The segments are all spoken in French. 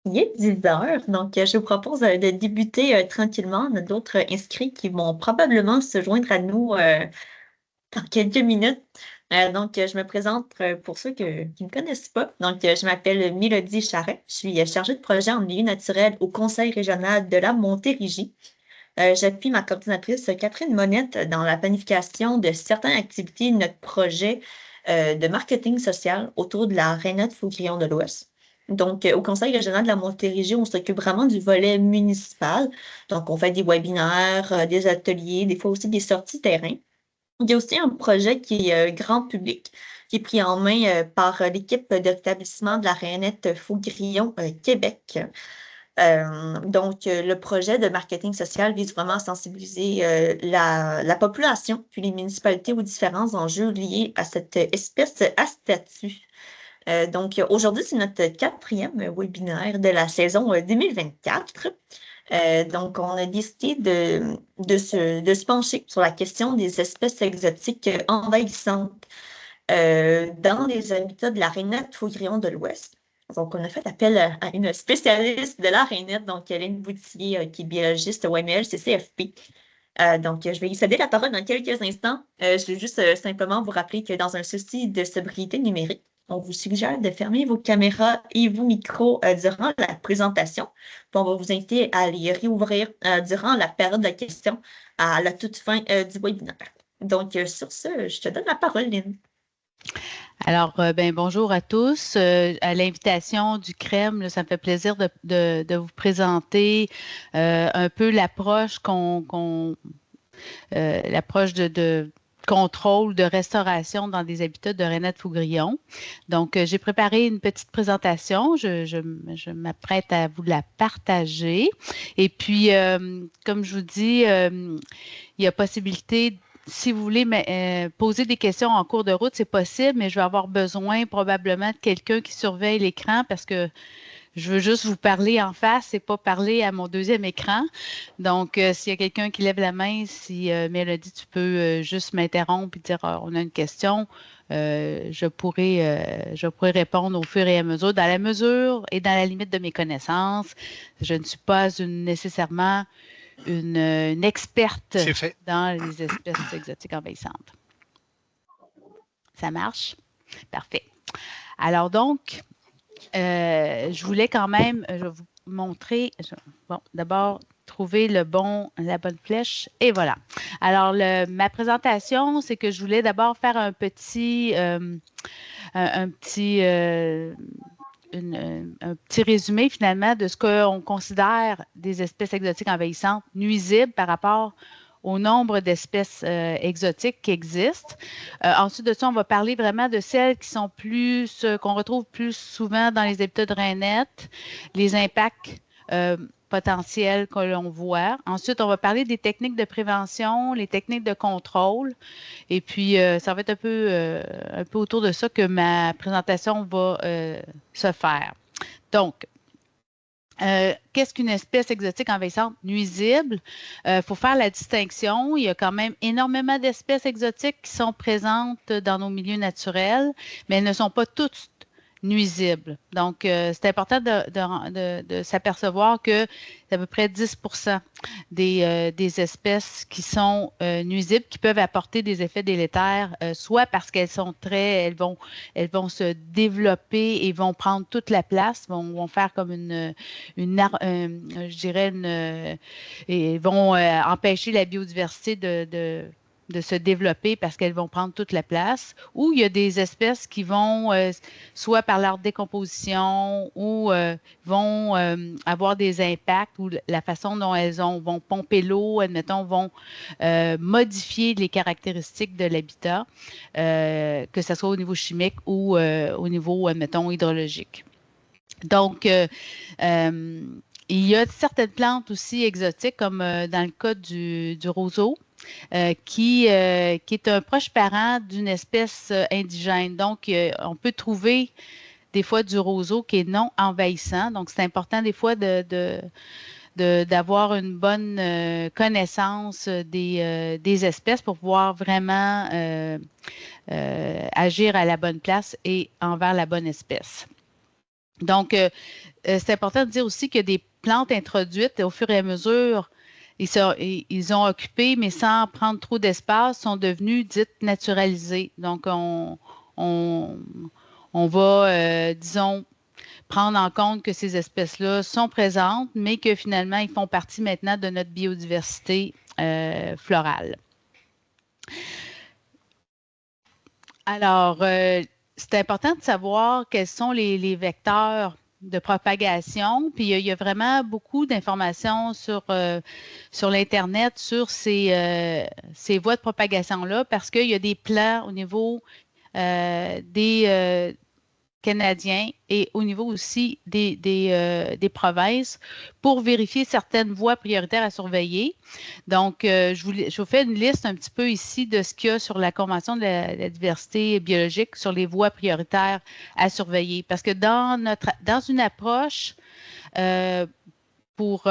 Il est 10 heures, donc je vous propose de débuter tranquillement. On a d'autres inscrits qui vont probablement se joindre à nous dans quelques minutes. Donc, je me présente pour ceux qui ne me connaissent pas. Donc, je m'appelle Mélodie Charret. Je suis chargée de projet en milieu naturel au Conseil régional de la Montérégie. J'appuie ma coordinatrice Catherine Monette dans la planification de certaines activités de notre projet de marketing social autour de la Rainette Faugrillon de l'Ouest. Donc, au Conseil régional de la Montérégie, on s'occupe vraiment du volet municipal. Donc, on fait des webinaires, des ateliers, des fois aussi des sorties terrain. Il y a aussi un projet qui est grand public, qui est pris en main par l'équipe de rétablissement de la Rainette Faugrillon Québec. Le projet de marketing social vise vraiment à sensibiliser la population puis les municipalités aux différents enjeux liés à cette espèce à statut. Aujourd'hui, c'est notre quatrième webinaire de la saison 2024. On a décidé de se pencher sur la question des espèces exotiques envahissantes dans les habitats de la rainette faugrillon de l'Ouest. Donc, on a fait appel à une spécialiste de la rainette, donc Hélène Boutier, qui est biologiste au ML CCFP. Je vais lui céder la parole dans quelques instants. Je vais juste simplement vous rappeler que dans un souci de sobriété numérique, on vous suggère de fermer vos caméras et vos micros durant la présentation. Puis on va vous inviter à les réouvrir durant la période de questions à la toute fin du webinaire. Sur ce, je te donne la parole, Lynn. Alors, bonjour à tous. À l'invitation du CREM, là, ça me fait plaisir de vous présenter un peu l'approche l'approche de contrôle de restauration dans des habitats de Rainette Faugrillon. Donc, j'ai préparé une petite présentation. Je m'apprête à vous la partager. Et puis, comme je vous dis, il y a possibilité si vous voulez poser des questions en cours de route, c'est possible, mais je vais avoir besoin probablement de quelqu'un qui surveille l'écran parce que je veux juste vous parler en face et pas parler à mon deuxième écran. Donc, s'il y a quelqu'un qui lève la main, si Mélodie, tu peux juste m'interrompre et dire on a une question, je pourrais répondre au fur et à mesure, dans la mesure et dans la limite de mes connaissances. Je ne suis pas nécessairement une experte dans les espèces exotiques envahissantes. Ça marche? Parfait. Alors donc, je voulais quand même, je vais vous montrer, bon, d'abord, trouver la bonne flèche, et voilà. Alors, ma présentation, c'est que je voulais d'abord faire un petit résumé finalement de ce qu'on considère des espèces exotiques envahissantes nuisibles par rapport au nombre d'espèces exotiques qui existent. Ensuite de ça, on va parler vraiment de celles qui sont qu'on retrouve plus souvent dans les habitats de rainettes, les impacts potentiels que l'on voit. Ensuite, on va parler des techniques de prévention, les techniques de contrôle. Et puis, ça va être un peu autour de ça que ma présentation va se faire. Donc, qu'est-ce qu'une espèce exotique envahissante nuisible? Il faut faire la distinction. Il y a quand même énormément d'espèces exotiques qui sont présentes dans nos milieux naturels, mais elles ne sont pas toutes nuisibles. Donc, c'est important de s'apercevoir que c'est à peu près 10 des espèces qui sont nuisibles, qui peuvent apporter des effets délétères, soit parce qu'elles sont elles vont se développer et vont prendre toute la place, vont faire comme je dirais, et vont empêcher la biodiversité de se développer parce qu'elles vont prendre toute la place, ou il y a des espèces qui vont, soit par leur décomposition ou vont avoir des impacts ou la façon dont vont pomper l'eau, admettons, vont modifier les caractéristiques de l'habitat, que ce soit au niveau chimique ou au niveau, admettons, hydrologique. Donc, il y a certaines plantes aussi exotiques, comme dans le cas du roseau, qui est un proche parent d'une espèce indigène. Donc, on peut trouver des fois du roseau qui est non envahissant. Donc, c'est important des fois d'avoir une bonne connaissance des espèces pour pouvoir vraiment agir à la bonne place et envers la bonne espèce. Donc, c'est important de dire aussi que des plantes introduites au fur et à mesure, ils ont occupé, mais sans prendre trop d'espace, sont devenues dites naturalisées. Donc, on va, disons, prendre en compte que ces espèces-là sont présentes, mais que finalement, ils font partie maintenant de notre biodiversité florale. Alors, c'est important de savoir quels sont les vecteurs de propagation. Puis, il y a vraiment beaucoup d'informations sur l'Internet sur ces voies de propagation-là parce qu'il y a des plans au niveau des canadiens et au niveau aussi des provinces pour vérifier certaines voies prioritaires à surveiller. Donc, je vous fais une liste un petit peu ici de ce qu'il y a sur la Convention de la diversité biologique sur les voies prioritaires à surveiller. Parce que dans une approche pour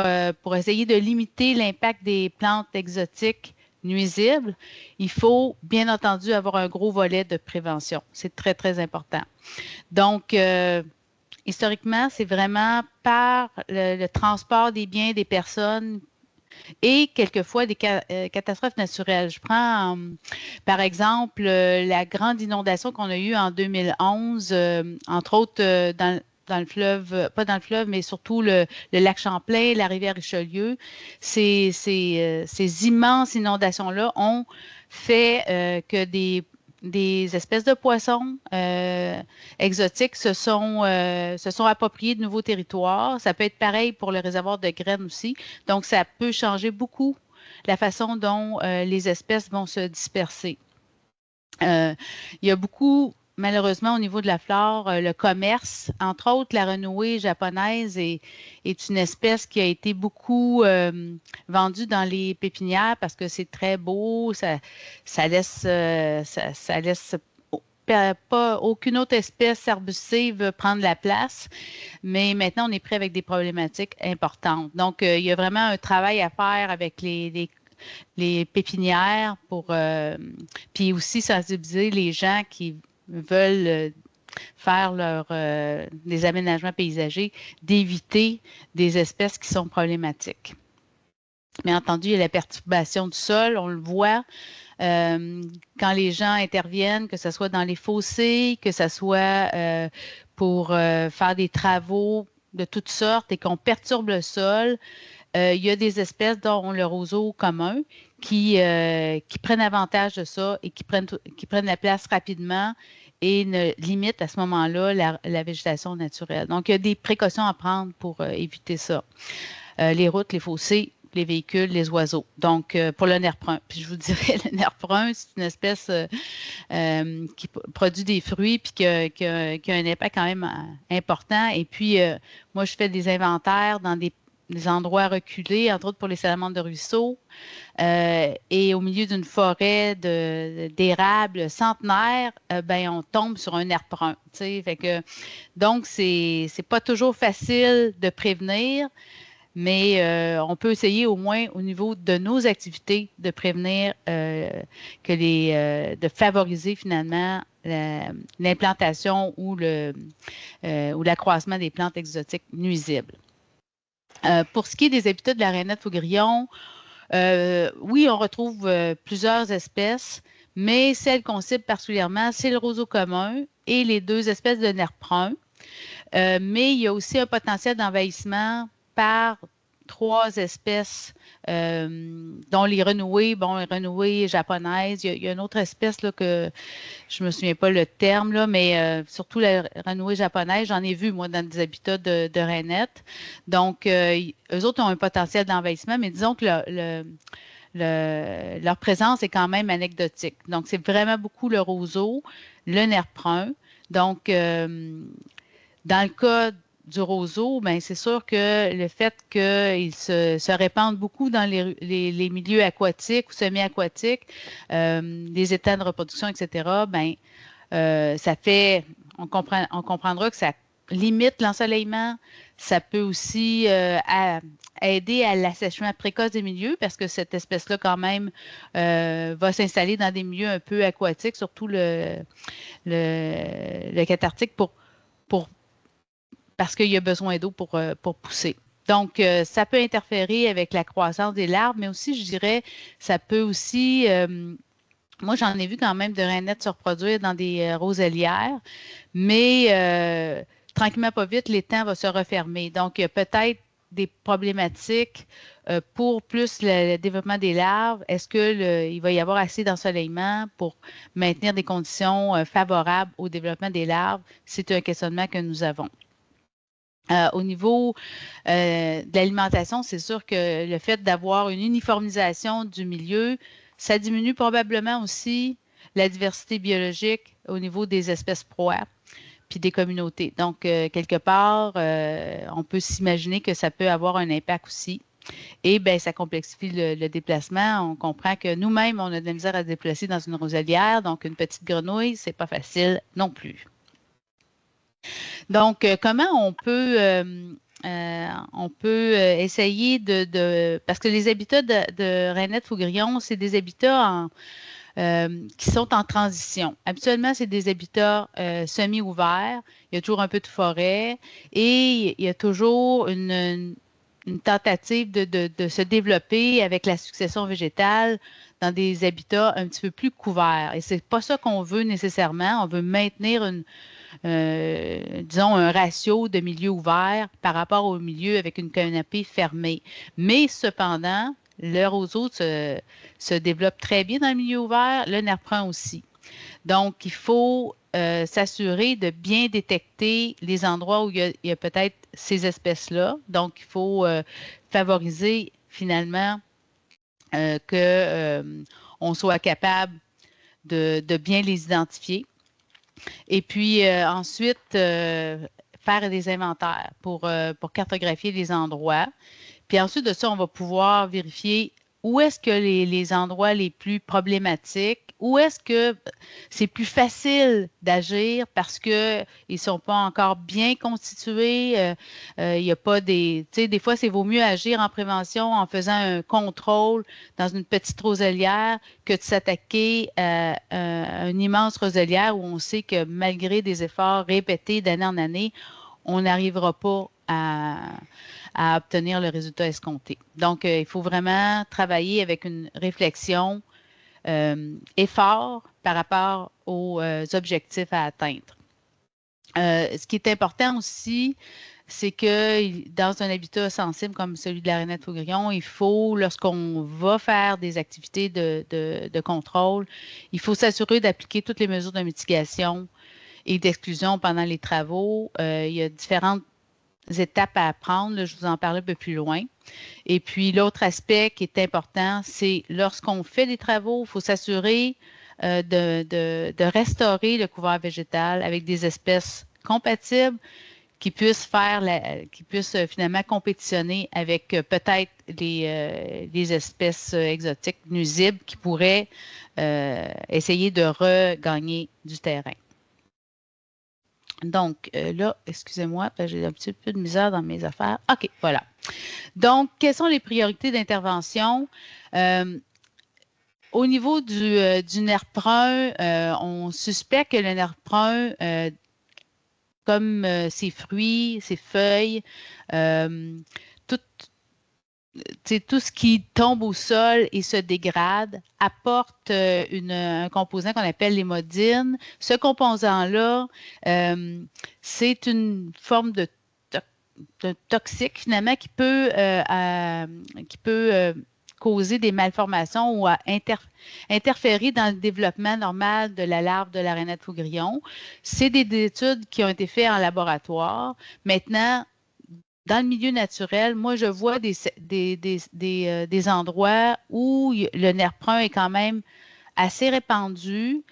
essayer de limiter l'impact des plantes exotiques nuisibles, il faut bien entendu avoir un gros volet de prévention. C'est très, très important. Donc, historiquement, c'est vraiment par le transport des biens des personnes et quelquefois des catastrophes naturelles. Je prends par exemple la grande inondation qu'on a eue en 2011, entre autres dans le fleuve, pas dans le fleuve, mais surtout le lac Champlain, la rivière Richelieu. Ces immenses inondations-là ont fait que des espèces de poissons exotiques se sont appropriés de nouveaux territoires. Ça peut être pareil pour le réservoir de graines aussi. Donc, ça peut changer beaucoup la façon dont les espèces vont se disperser. Il y a beaucoup, malheureusement, au niveau de la flore, le commerce. Entre autres, la renouée japonaise est une espèce qui a été beaucoup vendue dans les pépinières parce que c'est très beau, ça laisse pas aucune autre espèce arbustive prendre la place, mais maintenant, on est prêt avec des problématiques importantes. Donc, il y a vraiment un travail à faire avec les pépinières pour puis aussi sensibiliser les gens qui veulent faire des aménagements paysagers, d'éviter des espèces qui sont problématiques. Bien entendu, il y a la perturbation du sol, on le voit. Quand les gens interviennent, que ce soit dans les fossés, que ce soit pour faire des travaux de toutes sortes et qu'on perturbe le sol, il y a des espèces, dont le roseau commun, qui prennent avantage de ça et qui prennent la place rapidement et ne limitent à ce moment-là la végétation naturelle. Donc, il y a des précautions à prendre pour éviter ça. Les routes, les fossés, les véhicules, les oiseaux. Donc, pour le nerf brun. Puis je vous dirais, le nerf brun, c'est une espèce qui produit des fruits puis qui a un impact quand même important. Et puis, moi, je fais des inventaires dans des endroits reculés, entre autres pour les salamandres de ruisseau, et au milieu d'une forêt d'érables centenaires, ben on tombe sur un nerf brun. Fait que, donc, c'est pas toujours facile de prévenir, mais on peut essayer au moins au niveau de nos activités de prévenir de favoriser finalement l'implantation ou l'accroissement des plantes exotiques nuisibles. Pour ce qui est des habitats de la rainette faugrillon, oui, on retrouve plusieurs espèces, mais celle qu'on cible particulièrement, c'est le roseau commun et les deux espèces de nerf brun. Mais il y a aussi un potentiel d'envahissement par 3 espèces, dont les renouées, les renouées japonaises. Il y a une autre espèce là, que je ne me souviens pas le terme, là, mais surtout la renouée japonaise, j'en ai vu, moi, dans des habitats de rainettes. Donc, eux autres ont un potentiel d'envahissement, mais disons que leur présence est quand même anecdotique. Donc, c'est vraiment beaucoup le roseau, le nerf brun. Donc, dans le cas du roseau, ben c'est sûr que le fait qu'il se répande beaucoup dans les milieux aquatiques ou semi-aquatiques, des états de reproduction, etc., ben ça fait, on comprendra que ça limite l'ensoleillement. Ça peut aussi aider à l'assèchement précoce des milieux parce que cette espèce-là, quand même, va s'installer dans des milieux un peu aquatiques, surtout le cathartique, pour parce qu'il y a besoin d'eau pour pousser. Donc, ça peut interférer avec la croissance des larves, mais aussi, je dirais, ça peut aussi, moi, j'en ai vu quand même de rainettes se reproduire dans des roselières, mais tranquillement, pas vite, l'étang va se refermer. Donc, il y a peut-être des problématiques pour plus le développement des larves. Est-ce qu'il va y avoir assez d'ensoleillement pour maintenir des conditions favorables au développement des larves? C'est un questionnement que nous avons. Au niveau de l'alimentation, c'est sûr que le fait d'avoir une uniformisation du milieu, ça diminue probablement aussi la diversité biologique au niveau des espèces proies puis des communautés. Donc, quelque part, on peut s'imaginer que ça peut avoir un impact aussi. Et bien, ça complexifie le déplacement. On comprend que nous-mêmes, on a de la misère à se déplacer dans une roselière, donc une petite grenouille, c'est pas facile non plus. Donc, comment on peut essayer parce que les habitats de rainettes faugrillons, c'est des habitats qui sont en transition. Habituellement, c'est des habitats semi-ouverts. Il y a toujours un peu de forêt et il y a toujours une tentative de se développer avec la succession végétale dans des habitats un petit peu plus couverts. Et c'est pas ça qu'on veut nécessairement. On veut maintenir disons, un ratio de milieu ouvert par rapport au milieu avec une canopée fermée. Mais cependant, le roseau se développe très bien dans le milieu ouvert, le nerf brun aussi. Donc, il faut s'assurer de bien détecter les endroits où il y a peut-être ces espèces-là. Donc, il faut favoriser finalement qu'on soit capable de bien les identifier. Et puis ensuite, faire des inventaires pour cartographier les endroits. Puis ensuite de ça, on va pouvoir vérifier où est-ce que les endroits les plus problématiques, où est-ce que c'est plus facile d'agir parce qu'ils ne sont pas encore bien constitués. Il n'y a pas des... Tu sais, des fois, c'est vaut mieux agir en prévention en faisant un contrôle dans une petite roselière que de s'attaquer à une immense roselière où on sait que malgré des efforts répétés d'année en année, on n'arrivera pas à obtenir le résultat escompté. Donc, il faut vraiment travailler avec une réflexion effort par rapport aux objectifs à atteindre. Ce qui est important aussi, c'est que dans un habitat sensible comme celui de la rainette faugrillon, il faut, lorsqu'on va faire des activités de contrôle, il faut s'assurer d'appliquer toutes les mesures de mitigation et d'exclusion pendant les travaux. Il y a différentes étapes à prendre, là, je vous en parle un peu plus loin. Et puis, l'autre aspect qui est important, c'est lorsqu'on fait des travaux, il faut s'assurer de restaurer le couvert végétal avec des espèces compatibles qui puissent finalement compétitionner avec peut-être les espèces exotiques nuisibles qui pourraient essayer de regagner du terrain. Donc, là, excusez-moi, j'ai un petit peu de misère dans mes affaires. OK, voilà. Donc, quelles sont les priorités d'intervention? Au niveau du nerf brun, on suspecte que le nerf brun, comme ses fruits, ses feuilles, tout ce qui tombe au sol et se dégrade apporte un composant qu'on appelle l'hémodine. Ce composant-là, c'est une forme de toxique finalement qui peut causer des malformations ou interférer dans le développement normal de la larve de la rainette faugrillon. C'est des études qui ont été faites en laboratoire. Maintenant, dans le milieu naturel, moi, je vois des endroits où le nerf brun est quand même assez répandu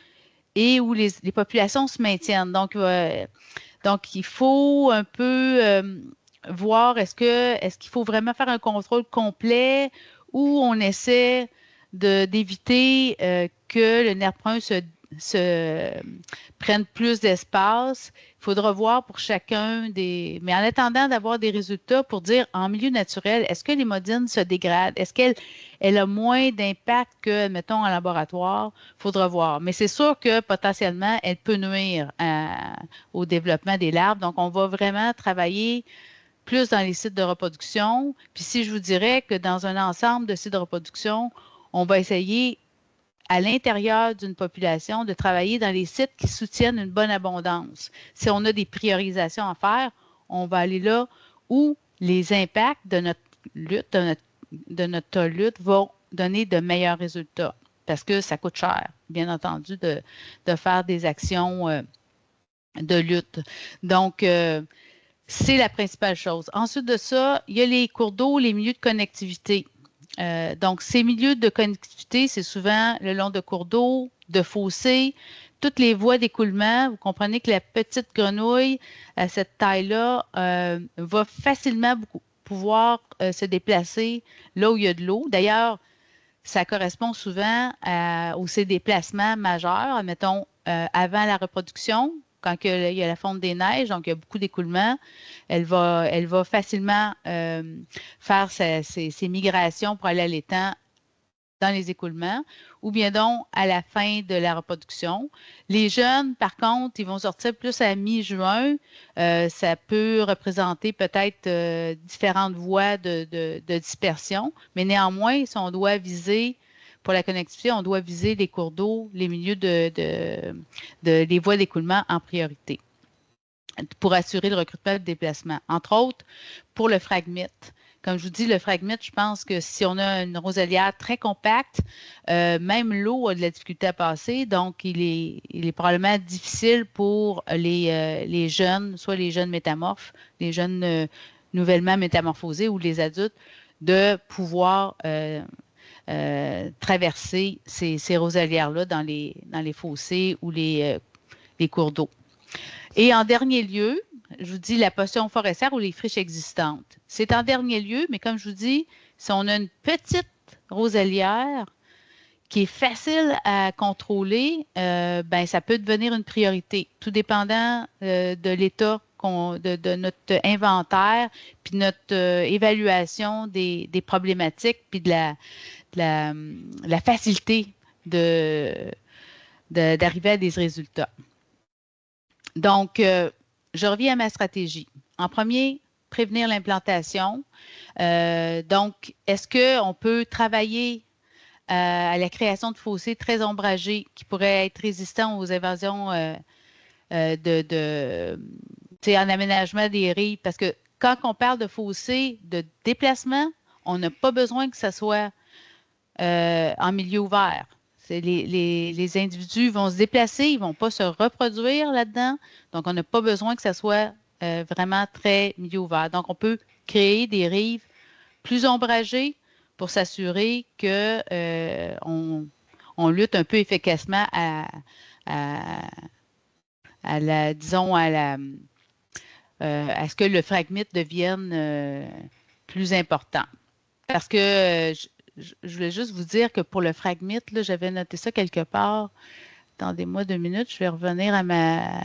et où les populations se maintiennent. Donc, il faut un peu voir est-ce qu'il faut vraiment faire un contrôle complet ou on essaie d'éviter que le nerf brun prennent plus d'espace. Il faudra voir pour chacun des... Mais en attendant d'avoir des résultats pour dire, en milieu naturel, est-ce que l'hémodine se dégrade? Est-ce qu'elle a moins d'impact que, mettons, en laboratoire? Il faudra voir. Mais c'est sûr que potentiellement, elle peut nuire au développement des larves. Donc, on va vraiment travailler plus dans les sites de reproduction. Puis si je vous dirais que dans un ensemble de sites de reproduction, on va essayer à l'intérieur d'une population de travailler dans les sites qui soutiennent une bonne abondance. Si on a des priorisations à faire, on va aller là où les impacts de notre lutte, de notre lutte vont donner de meilleurs résultats parce que ça coûte cher, bien entendu, de faire des actions de lutte. Donc, c'est la principale chose. Ensuite de ça, il y a les cours d'eau, les milieux de connectivité. Donc, ces milieux de connectivité, c'est souvent le long de cours d'eau, de fossés, toutes les voies d'écoulement. Vous comprenez que la petite grenouille à cette taille-là va facilement pouvoir se déplacer là où il y a de l'eau. D'ailleurs, ça correspond souvent aux ces déplacements majeurs, mettons, avant la reproduction, quand il y a la fonte des neiges, donc il y a beaucoup d'écoulement, elle va facilement faire ses migrations pour aller à l'étang dans les écoulements, ou bien donc à la fin de la reproduction. Les jeunes, par contre, ils vont sortir plus à mi-juin. Ça peut représenter peut-être différentes voies de dispersion, mais néanmoins, si on doit viser pour la connectivité, on doit viser les cours d'eau, les milieux des voies d'écoulement en priorité pour assurer le recrutement de déplacement. Entre autres, pour le phragmite. Comme je vous dis, le phragmite, je pense que si on a une roselière très compacte, même l'eau a de la difficulté à passer, donc il est probablement difficile pour les jeunes, soit les jeunes métamorphes, les jeunes nouvellement métamorphosés ou les adultes, de pouvoir traverser ces roselières-là dans les fossés ou les cours d'eau. Et en dernier lieu, je vous dis la potion forestière ou les friches existantes. C'est en dernier lieu, mais comme je vous dis, si on a une petite roselière qui est facile à contrôler, ben ça peut devenir une priorité, tout dépendant de l'état de notre inventaire, puis notre évaluation des problématiques, puis de la facilité d'arriver à des résultats. Donc, je reviens à ma stratégie. En premier, prévenir l'implantation. Donc, est-ce qu'on peut travailler à la création de fossés très ombragés qui pourraient être résistants aux invasions en aménagement des rives? Parce que quand on parle de fossés de déplacement, on n'a pas besoin que ça soit en milieu ouvert. Les individus vont se déplacer, ils ne vont pas se reproduire là-dedans. Donc, on n'a pas besoin que ça soit vraiment très milieu ouvert. Donc, on peut créer des rives plus ombragées pour s'assurer qu'on lutte un peu efficacement à ce que le phragmite devienne plus important. Parce que je voulais juste vous dire que pour le phragmite, j'avais noté ça quelque part. Attendez-moi 2 minutes, je vais revenir à ma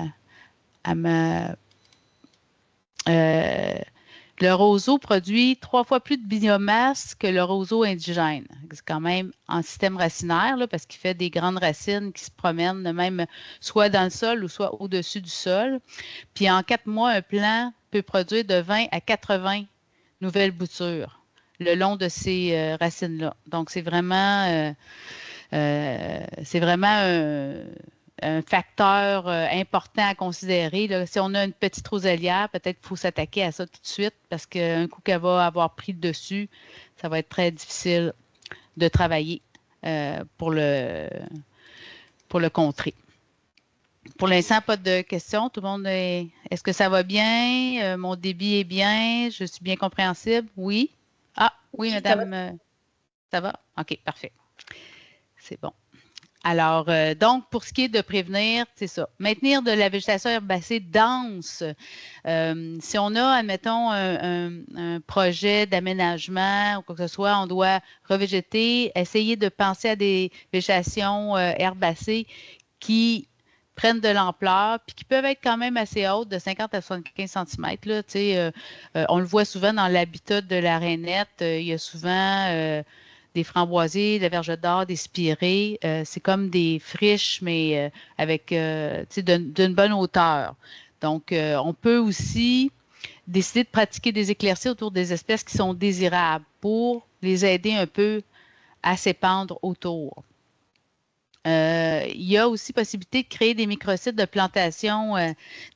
le roseau produit 3 fois plus de biomasse que le roseau indigène. C'est quand même en système racinaire, là, parce qu'il fait des grandes racines qui se promènent même soit dans le sol ou soit au-dessus du sol. Puis en 4 mois, un plant peut produire de 20 à 80 nouvelles boutures le long de ces racines-là. Donc, c'est vraiment un facteur important à considérer. Là. Si on a une petite roselière, peut-être qu'il faut s'attaquer à ça tout de suite parce qu'un coup qu'elle va avoir pris le dessus, ça va être très difficile de travailler pour le contrer. Pour l'instant, pas de questions. Tout le monde est-ce que ça va bien? Mon débit est bien? Je suis bien compréhensible? Oui? Ah, oui, madame. Ça va? OK, parfait. C'est bon. Alors, donc, pour ce qui est de prévenir, c'est ça. Maintenir de la végétation herbacée dense. Si on a, admettons, un projet d'aménagement ou quoi que ce soit, on doit revégéter, essayer de penser à des végétations herbacées qui prennent de l'ampleur, puis qui peuvent être quand même assez hautes, de 50 à 75 cm. Là, on le voit souvent dans l'habitat de la rainette. Il y a souvent des framboisiers, des verges d'or, des spirées. C'est comme des friches, mais avec d'une bonne hauteur. Donc, on peut aussi décider de pratiquer des éclaircies autour des espèces qui sont désirables pour les aider un peu à s'épandre autour. Il y a aussi possibilité de créer des microsites de plantation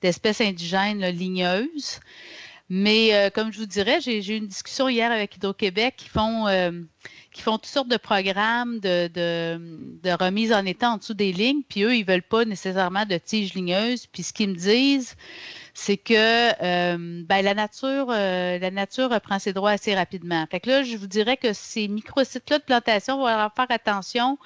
d'espèces indigènes là, ligneuses. Mais comme je vous dirais, j'ai eu une discussion hier avec Hydro-Québec qui font toutes sortes de programmes de remise en état en dessous des lignes. Puis eux, ils ne veulent pas nécessairement de tiges ligneuses. Puis ce qu'ils me disent, c'est que la nature reprend ses droits assez rapidement. Fait que là, je vous dirais que ces microsites-là de plantation, on va faire attention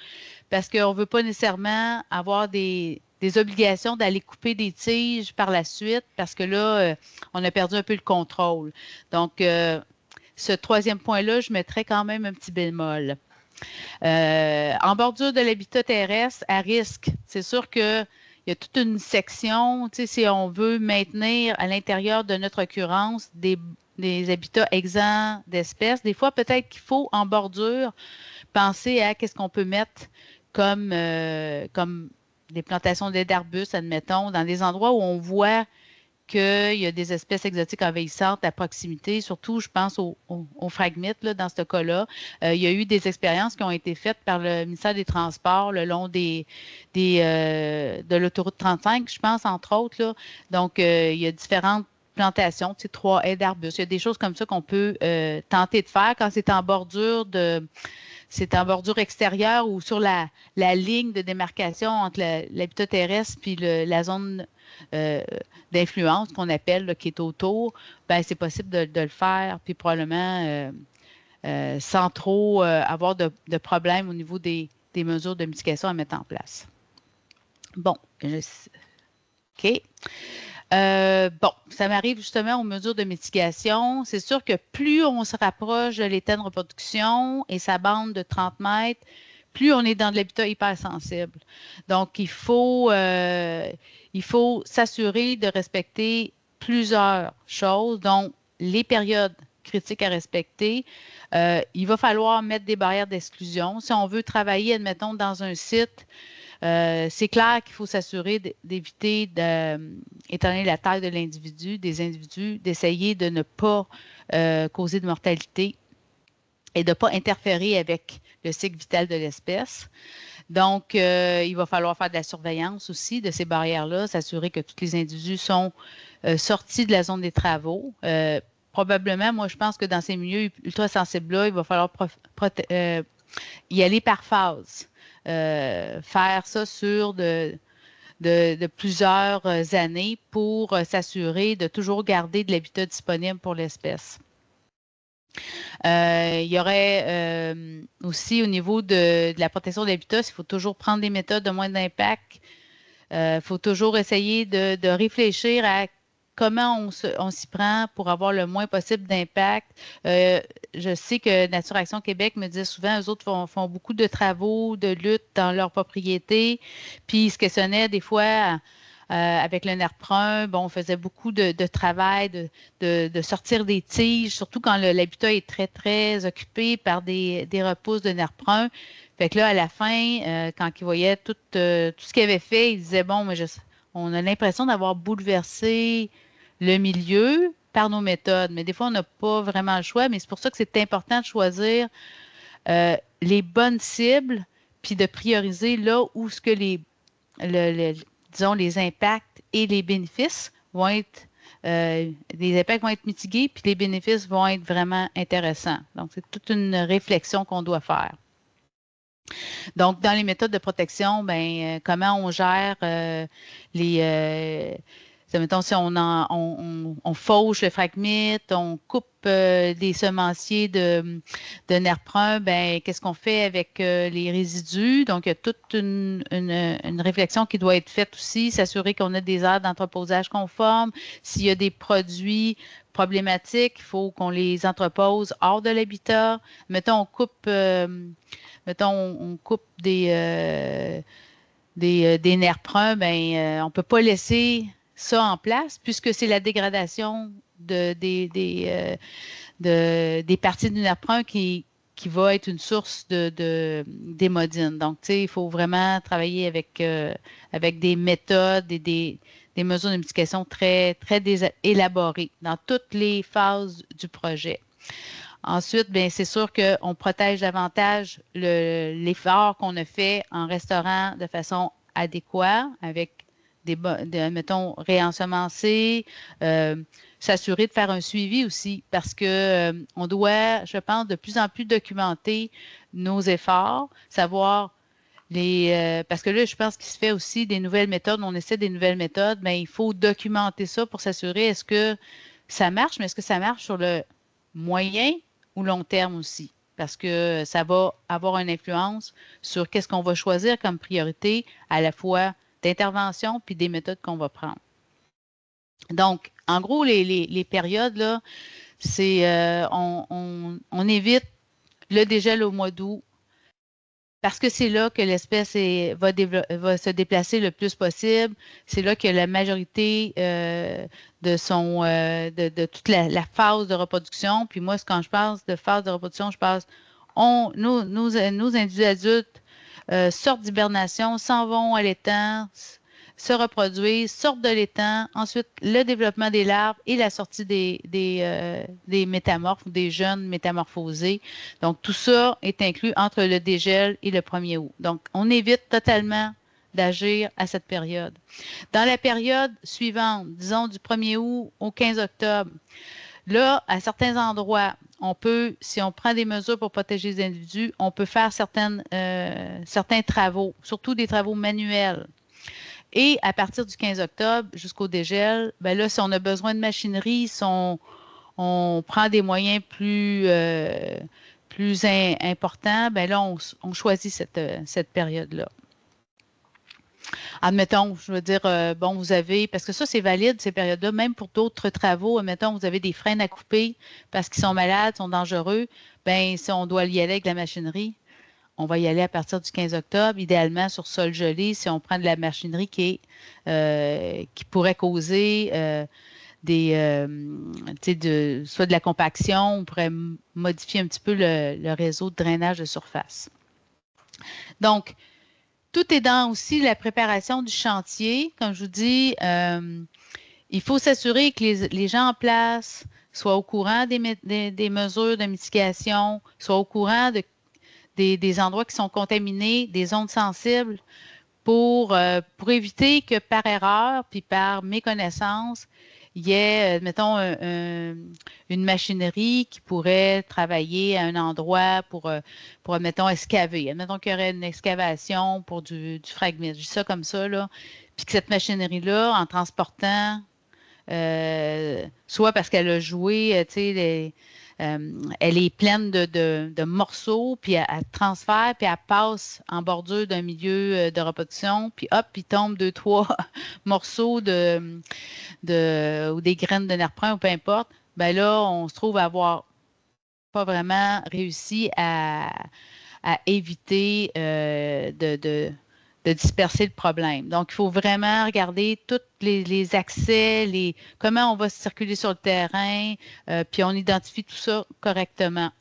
parce qu'on ne veut pas nécessairement avoir des obligations d'aller couper des tiges par la suite parce que là, on a perdu un peu le contrôle. Donc, ce troisième point-là, je mettrais quand même un petit bémol. En bordure de l'habitat terrestre, à risque, c'est sûr qu'il y a toute une section, si on veut maintenir à l'intérieur de notre occurrence des habitats exempts d'espèces, des fois, peut-être qu'il faut, en bordure, penser à qu'est-ce qu'on peut mettre comme des plantations d'arbustes, admettons, dans des endroits où on voit qu'il y a des espèces exotiques envahissantes à proximité, surtout, je pense, aux phragmites, là, dans ce cas-là. Il y a eu des expériences qui ont été faites par le ministère des Transports le long de l'autoroute 35, je pense, entre autres. Là. Donc, il y a différentes plantations, 3 haies d'arbustes. Il y a des choses comme ça qu'on peut tenter de faire quand c'est en bordure extérieure ou sur la ligne de démarcation entre l'habitat terrestre puis la zone d'influence qu'on appelle, là, qui est autour. Ben, c'est possible de le faire, puis probablement sans trop avoir de problèmes au niveau des mesures de mitigation à mettre en place. Bon, OK. Ça m'arrive justement aux mesures de mitigation. C'est sûr que plus on se rapproche de l'état de reproduction et sa bande de 30 mètres, plus on est dans de l'habitat hypersensible. Donc, il faut s'assurer de respecter plusieurs choses, donc les périodes critiques à respecter. Il va falloir mettre des barrières d'exclusion. Si on veut travailler, admettons, dans un site, c'est clair qu'il faut s'assurer d'éviter, étant donné la taille de l'individu, des individus, d'essayer de ne pas causer de mortalité et de ne pas interférer avec le cycle vital de l'espèce. Donc, il va falloir faire de la surveillance aussi de ces barrières-là, s'assurer que tous les individus sont sortis de la zone des travaux. Probablement, moi, je pense que dans ces milieux ultra sensibles-là, il va falloir y aller par phase. Faire ça sur de plusieurs années pour s'assurer de toujours garder de l'habitat disponible pour l'espèce. Il y aurait aussi au niveau de la protection de l'habitat, il faut toujours prendre des méthodes de moins d'impact. Il faut toujours essayer de réfléchir à comment on s'y prend pour avoir le moins possible d'impact. Je sais que Nature Action Québec me dit souvent, eux autres font beaucoup de travaux, de lutte dans leur propriété, puis ils se questionnaient des fois avec le nerf brun. Bon, on faisait beaucoup de travail, de sortir des tiges, surtout quand l'habitat est très, très occupé par des repousses de nerf brun. Fait que là, à la fin, quand ils voyaient tout ce qu'ils avaient fait, ils disaient, bon, mais on a l'impression d'avoir bouleversé le milieu par nos méthodes. Mais des fois, on n'a pas vraiment le choix, mais c'est pour ça que c'est important de choisir les bonnes cibles, puis de prioriser là où ce que disons, les impacts et les bénéfices vont être, les impacts vont être mitigués, puis les bénéfices vont être vraiment intéressants. Donc, c'est toute une réflexion qu'on doit faire. Donc, dans les méthodes de protection, comment on gère mettons, si on fauche le phragmite, on coupe des semenciers de nerf brun, qu'est-ce qu'on fait avec les résidus? Donc, il y a toute une réflexion qui doit être faite aussi, s'assurer qu'on a des aires d'entreposage conformes. S'il y a des produits problématiques, il faut qu'on les entrepose hors de l'habitat. Mettons, on coupe des des nerfs bruns, ben, on ne peut pas laisser ça en place puisque c'est la dégradation des parties du nerf brun qui va être une source d'hémodine. Donc, tu sais, il faut vraiment travailler avec des méthodes et des mesures de mitigation très, très élaborées dans toutes les phases du projet. Ensuite, bien, c'est sûr qu'on protège davantage l'effort qu'on a fait en restaurant de façon adéquate avec mettons, réensemencer, s'assurer de faire un suivi aussi parce que on doit, je pense, de plus en plus documenter nos efforts, savoir parce que là, je pense qu'il se fait aussi des nouvelles méthodes, on essaie des nouvelles méthodes, mais il faut documenter ça pour s'assurer est-ce que ça marche, mais est-ce que ça marche sur le moyen ou long terme aussi? Parce que ça va avoir une influence sur qu'est-ce qu'on va choisir comme priorité à la fois d'intervention puis des méthodes qu'on va prendre. Donc, en gros, les périodes, là, c'est on évite le dégel au mois d'août parce que c'est là que l'espèce va se déplacer le plus possible. C'est là que la majorité de toute la phase de reproduction. Puis moi, quand je parle de phase de reproduction, je pense nos individus adultes sortent d'hibernation, s'en vont à l'étang, se reproduisent, sortent de l'étang, ensuite le développement des larves et la sortie des métamorphes ou des jeunes métamorphosés. Donc, tout ça est inclus entre le dégel et le 1er août. Donc, on évite totalement d'agir à cette période. Dans la période suivante, disons du 1er août au 15 octobre, là, à certains endroits, on peut, si on prend des mesures pour protéger les individus, on peut faire certains travaux, surtout des travaux manuels. Et à partir du 15 octobre jusqu'au dégel, ben là, si on a besoin de machinerie, si on prend des moyens plus importants, ben là, on choisit cette période-là. Admettons, je veux dire, bon, vous avez, parce que ça, c'est valide, ces périodes-là, même pour d'autres travaux, admettons, vous avez des freins à couper parce qu'ils sont malades, sont dangereux, bien, si on doit y aller avec la machinerie, on va y aller à partir du 15 octobre, idéalement sur sol gelé, si on prend de la machinerie qui pourrait causer soit de la compaction, on pourrait modifier un petit peu le réseau de drainage de surface. Donc, tout est dans aussi la préparation du chantier. Comme je vous dis, il faut s'assurer que les gens en place soient au courant des mesures de mitigation, soient au courant des endroits qui sont contaminés, des zones sensibles, pour éviter que par erreur puis par méconnaissance, il y ait, mettons, une machinerie qui pourrait travailler à un endroit pour mettons, excaver. Admettons qu'il y aurait une excavation pour du fragmite. Je dis ça comme ça, là. Puis que cette machinerie-là, en transportant, soit parce qu'elle a joué, tu sais, elle est pleine de morceaux, puis elle transfère, puis elle passe en bordure d'un milieu de reproduction, puis hop, il tombe 2-3 morceaux ou des graines de nerf brun ou peu importe. Ben là, on se trouve à avoir pas vraiment réussi à éviter de disperser le problème. Donc, il faut vraiment regarder tous les accès, comment on va circuler sur le terrain, puis on identifie tout ça correctement.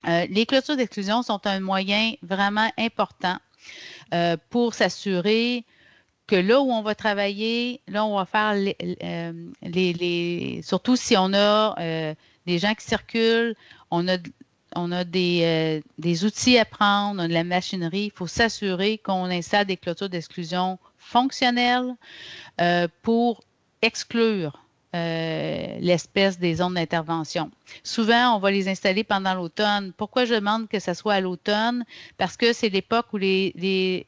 Les clôtures d'exclusion sont un moyen vraiment important pour s'assurer que là où on va travailler, là on va faire surtout si on a des gens qui circulent, on a des outils à prendre, on a de la machinerie. Il faut s'assurer qu'on installe des clôtures d'exclusion fonctionnelles pour exclure l'espèce des zones d'intervention. Souvent, on va les installer pendant l'automne. Pourquoi je demande que ça soit à l'automne? Parce que c'est l'époque où l'espèce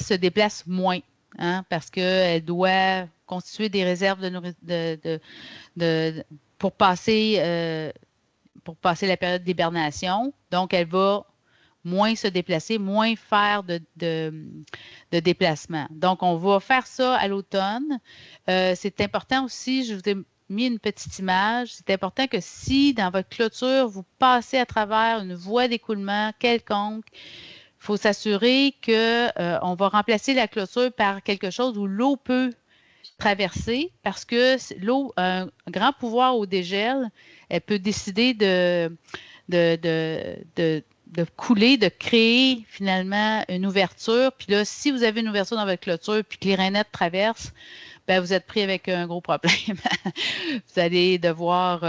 se déplace moins, hein, parce qu'elle doit constituer des réserves pour passer la période d'hibernation. Donc, elle va moins se déplacer, moins faire de déplacement. Donc, on va faire ça à l'automne. C'est important aussi, je vous ai mis une petite image, c'est important que si dans votre clôture, vous passez à travers une voie d'écoulement quelconque, il faut s'assurer qu'on va remplacer la clôture par quelque chose où l'eau peut traverser parce que l'eau a un grand pouvoir au dégel. Elle peut décider de couler, de créer finalement une ouverture. Puis là, si vous avez une ouverture dans votre clôture puis que les rainettes traversent, ben vous êtes pris avec un gros problème. Vous allez devoir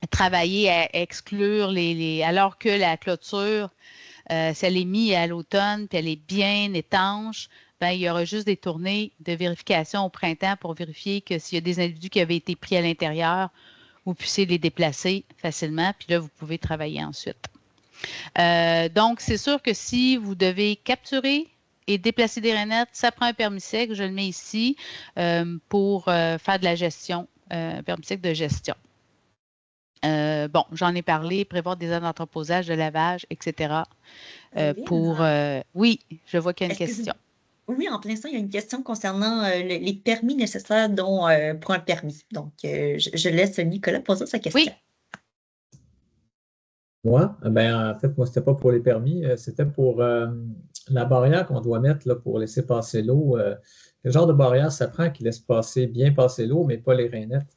travailler à exclure alors que la clôture, si elle est mise à l'automne puis elle est bien étanche, ben, il y aura juste des tournées de vérification au printemps pour vérifier que s'il y a des individus qui avaient été pris à l'intérieur, vous puissiez les déplacer facilement, puis là, vous pouvez travailler ensuite. Donc, c'est sûr que si vous devez capturer et déplacer des rainettes, ça prend un permis sec, je le mets ici, pour faire de la gestion, permis sec de gestion. Bon, j'en ai parlé, prévoir des zones d'entreposage, de lavage, etc. Oui, je vois qu'il y a une question. Oui, en plein ça, il y a une question concernant les permis nécessaires pour un permis. Donc, je laisse Nicolas poser sa question. Oui. Moi, en fait, moi, c'était pas pour les permis, c'était pour la barrière qu'on doit mettre là, pour laisser passer l'eau. Quel genre de barrière ça prend qui laisse bien passer l'eau, mais pas les rainettes?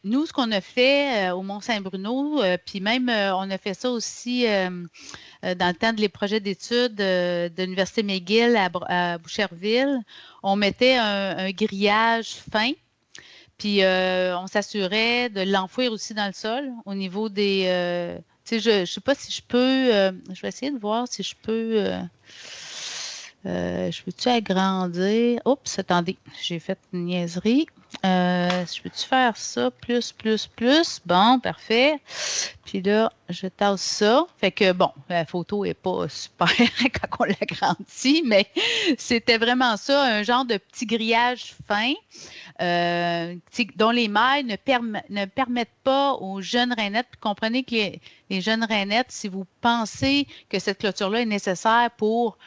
Nous, ce qu'on a fait au Mont-Saint-Bruno, puis même on a fait ça aussi dans le temps des projets d'études de l'Université McGill à Boucherville, on mettait un grillage fin, puis on s'assurait de l'enfouir aussi dans le sol au niveau des... je ne sais pas si je peux... je vais essayer de voir si je peux... je peux-tu agrandir? Oups, attendez, j'ai fait une niaiserie. Je peux-tu faire ça? Plus. Bon, parfait. Puis là, je tasse ça. Fait que, bon, la photo n'est pas super quand on l'agrandit, mais c'était vraiment ça, un genre de petit grillage fin dont les mailles ne permettent pas aux jeunes rainettes. Puis comprenez que les jeunes rainettes, si vous pensez que cette clôture-là est nécessaire pour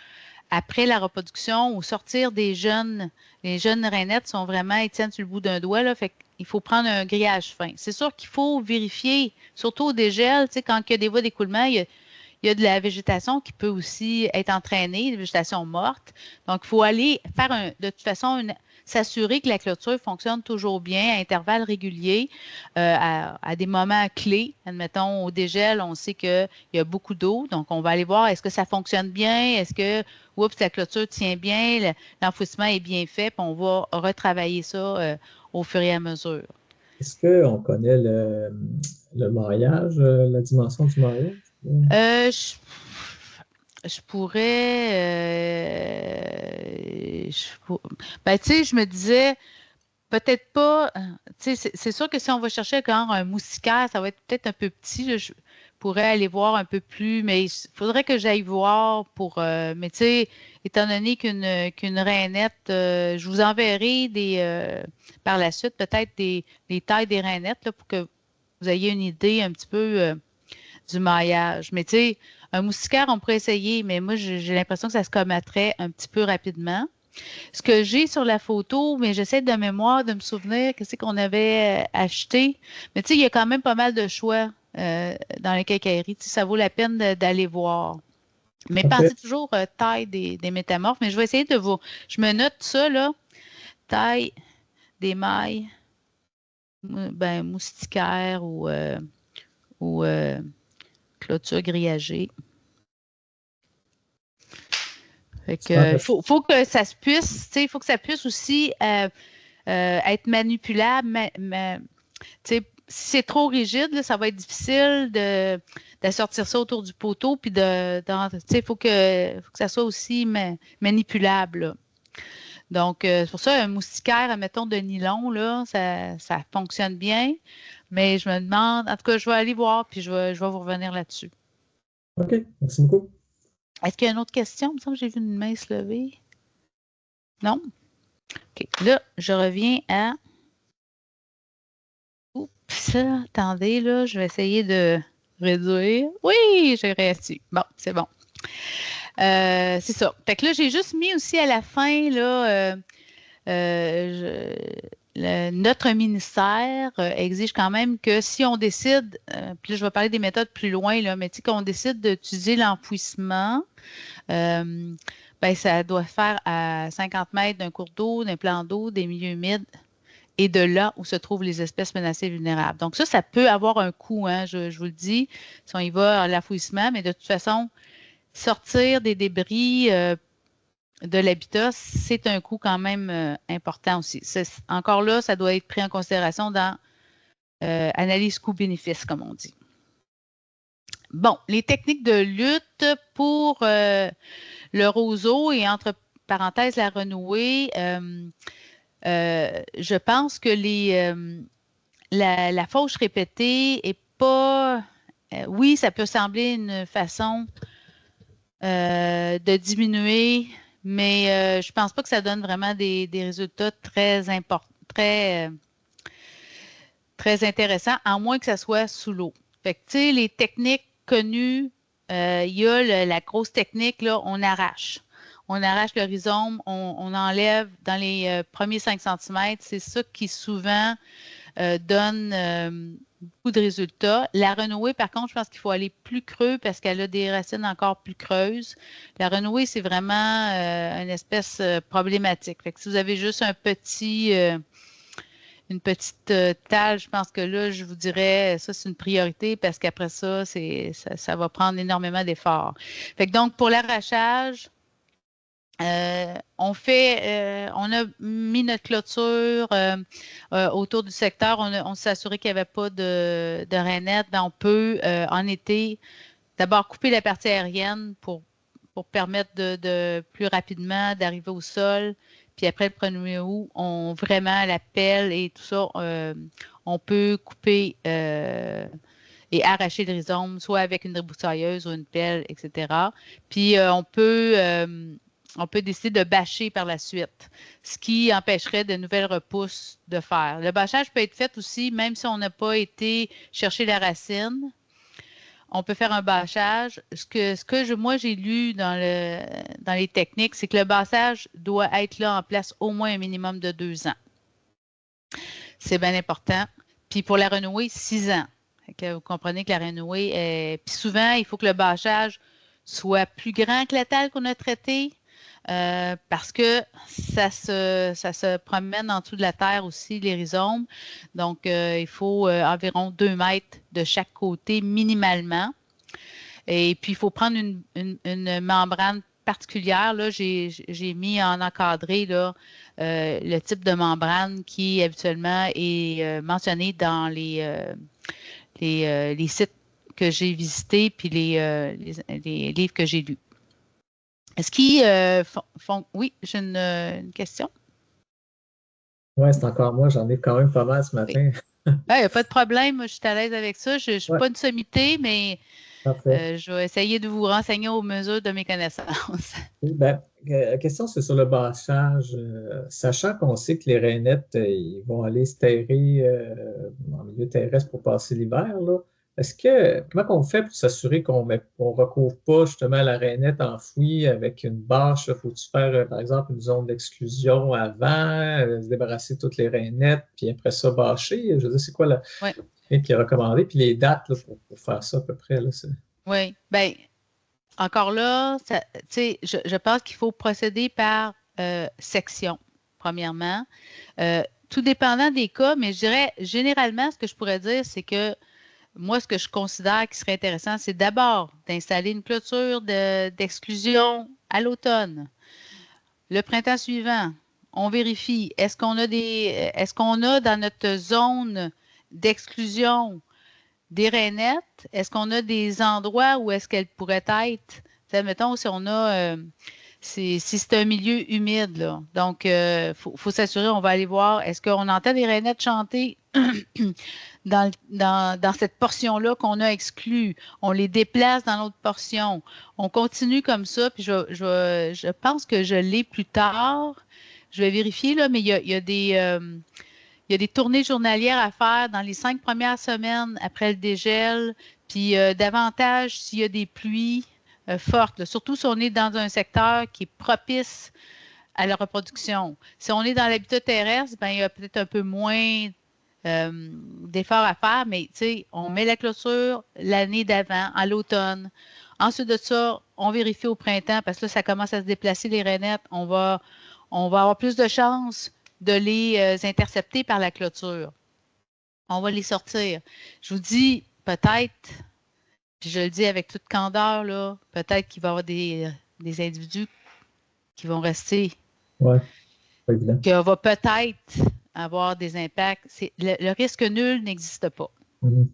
après la reproduction ou sortir des jeunes, les jeunes rainettes sont vraiment, ils tiennent sur le bout d'un doigt, là, fait qu'il faut prendre un grillage fin. C'est sûr qu'il faut vérifier, surtout au dégel, quand il y a des voies d'écoulement, il y a de la végétation qui peut aussi être entraînée, de végétation morte. Donc, il faut aller faire de toute façon s'assurer que la clôture fonctionne toujours bien à intervalles réguliers, à des moments clés. Admettons, au dégel, on sait qu'il y a beaucoup d'eau, donc on va aller voir est-ce que ça fonctionne bien, est-ce que la clôture tient bien, l'enfouissement est bien fait, puis on va retravailler ça au fur et à mesure. Est-ce qu'on connaît le maillage, la dimension du maillage? Je pourrais. Je me disais, peut-être pas. C'est sûr que si on va chercher quand un moustiquaire, ça va être peut-être un peu petit. Je pourrais aller voir un peu plus, mais il faudrait que j'aille voir pour. Mais tu sais, étant donné qu'une rainette, je vous enverrai par la suite peut-être des tailles des rainettes là, pour que vous ayez une idée un petit peu du maillage. Mais tu sais, un moustiquaire, on pourrait essayer, mais moi, j'ai l'impression que ça se commettrait un petit peu rapidement. Ce que j'ai sur la photo, mais j'essaie de mémoire de me souvenir qu'est-ce qu'on avait acheté. Mais tu sais, il y a quand même pas mal de choix dans les quincailleries. Tu sais, ça vaut la peine d'aller voir. Mais pensez toujours taille des métamorphes. Mais je vais essayer de vous... Je me note ça, là. Taille des mailles, moustiquaire ou clôture grillagée. Fait que, faut que ça se puisse, il faut que ça puisse aussi être manipulable. Si c'est trop rigide, là, ça va être difficile d'assortir ça autour du poteau. Puis il faut que ça soit aussi manipulable. Là. Donc, c'est pour ça, un moustiquaire, admettons, de nylon, là, ça fonctionne bien. Mais je me demande, en tout cas, je vais aller voir, puis je vais vous revenir là-dessus. OK, merci beaucoup. Est-ce qu'il y a une autre question? Il me semble que j'ai vu une main se lever. Non? OK. Là, je reviens à... Oups, attendez, là, je vais essayer de réduire. Oui, j'ai réussi. Bon, c'est bon. C'est ça. Fait que là, j'ai juste mis aussi à la fin, là, notre ministère exige quand même que si on décide, puis là, je vais parler des méthodes plus loin, là, mais qu'on décide d'utiliser l'enfouissement, ben, ça doit faire à 50 mètres d'un cours d'eau, d'un plan d'eau, des milieux humides et de là où se trouvent les espèces menacées et vulnérables. Donc ça peut avoir un coût, hein, je vous le dis, si on y va à l'enfouissement, mais de toute façon, sortir des débris de l'habitat, c'est un coût quand même important aussi. Encore là, ça doit être pris en considération dans analyse coût-bénéfice, comme on dit. Bon, les techniques de lutte pour le roseau et entre parenthèses la renouée, je pense que la fauche répétée est pas... oui, ça peut sembler une façon de diminuer, mais je ne pense pas que ça donne vraiment des résultats très importants, très intéressants, à moins que ça soit sous l'eau. Fait que, tu sais, les techniques connues, il y a la grosse technique, là, on arrache. On arrache le rhizome, on enlève dans les premiers 5 cm. C'est ça qui souvent donne beaucoup de résultats. La renouée, par contre, je pense qu'il faut aller plus creux parce qu'elle a des racines encore plus creuses. La renouée, c'est vraiment une espèce problématique. Fait que si vous avez juste une petite talle, je pense que là, je vous dirais, ça, c'est une priorité parce qu'après ça, ça va prendre énormément d'efforts. Fait que donc, pour l'arrachage, on a mis notre clôture autour du secteur. On s'est assuré qu'il n'y avait pas de rainettes. On peut, en été, d'abord couper la partie aérienne pour permettre de plus rapidement d'arriver au sol. Puis après le 1er août, vraiment la pelle et tout ça, on peut couper et arracher le rhizome, soit avec une débroussailleuse ou une pelle, etc. Puis on peut décider de bâcher par la suite, ce qui empêcherait de nouvelles repousses de faire. Le bâchage peut être fait aussi, même si on n'a pas été chercher la racine. On peut faire un bâchage. Moi, j'ai lu dans les techniques, c'est que le bâchage doit être là en place au moins un minimum de 2 ans. C'est bien important. Puis pour la renouée, 6 ans. Vous comprenez que la renouée, puis souvent, il faut que le bâchage soit plus grand que la talle qu'on a traitée. Parce que ça se promène en dessous de la terre aussi, les rhizomes. Donc, il faut environ 2 mètres de chaque côté minimalement. Et puis, il faut prendre une membrane particulière. Là, j'ai mis en encadré là, le type de membrane qui habituellement est mentionné dans les sites que j'ai visités puis les livres que j'ai lus. Est-ce qu'ils font... Oui, j'ai une question. Oui, c'est encore moi. J'en ai quand même pas mal ce matin. Il n'y a pas de problème. Moi, je suis à l'aise avec ça. Je ne suis pas une sommité, mais je vais essayer de vous renseigner aux mesures de mes connaissances. Ben, la question, c'est sur le bâchage. Sachant qu'on sait que les rainettes, ils vont aller se terrer en milieu terrestre pour passer l'hiver, là. Comment on fait pour s'assurer qu'on ne recouvre pas justement la rainette enfouie avec une bâche? Faut-tu faire, par exemple, une zone d'exclusion avant, se débarrasser de toutes les rainettes, puis après ça, bâcher? Je veux dire, c'est quoi la qui est recommandée? Puis les dates là, pour faire ça à peu près. Là, oui, bien, encore là, je pense qu'il faut procéder par section, premièrement. Tout dépendant des cas, mais je dirais, généralement, ce que je pourrais dire, c'est que moi, ce que je considère qui serait intéressant, c'est d'abord d'installer une clôture d'exclusion à l'automne. Le printemps suivant, on vérifie, est-ce qu'on a dans notre zone d'exclusion des rainettes? Est-ce qu'on a des endroits où est-ce qu'elles pourraient être? Mettons, si on a... si c'est un milieu humide, là. Donc, faut s'assurer, on va aller voir, est-ce qu'on entend des rainettes chanter dans cette portion-là qu'on a exclue? On les déplace dans l'autre portion. On continue comme ça, puis je pense que je l'ai plus tard. Je vais vérifier, là, mais il y a des tournées journalières à faire dans les 5 premières semaines après le dégel, puis davantage s'il y a des pluies fortes, là. Surtout si on est dans un secteur qui est propice à la reproduction. Si on est dans l'habitat terrestre, ben, il y a peut-être un peu moins d'efforts à faire, mais on met la clôture l'année d'avant, à l'automne. Ensuite de ça, on vérifie au printemps parce que là, ça commence à se déplacer les rainettes. On va avoir plus de chances de les intercepter par la clôture. On va les sortir. Je vous dis, peut-être, puis je le dis avec toute candeur, là, peut-être qu'il va y avoir des individus qui vont rester. Oui, pas évident. Qui va peut-être avoir des impacts. Le risque nul n'existe pas. Mm-hmm.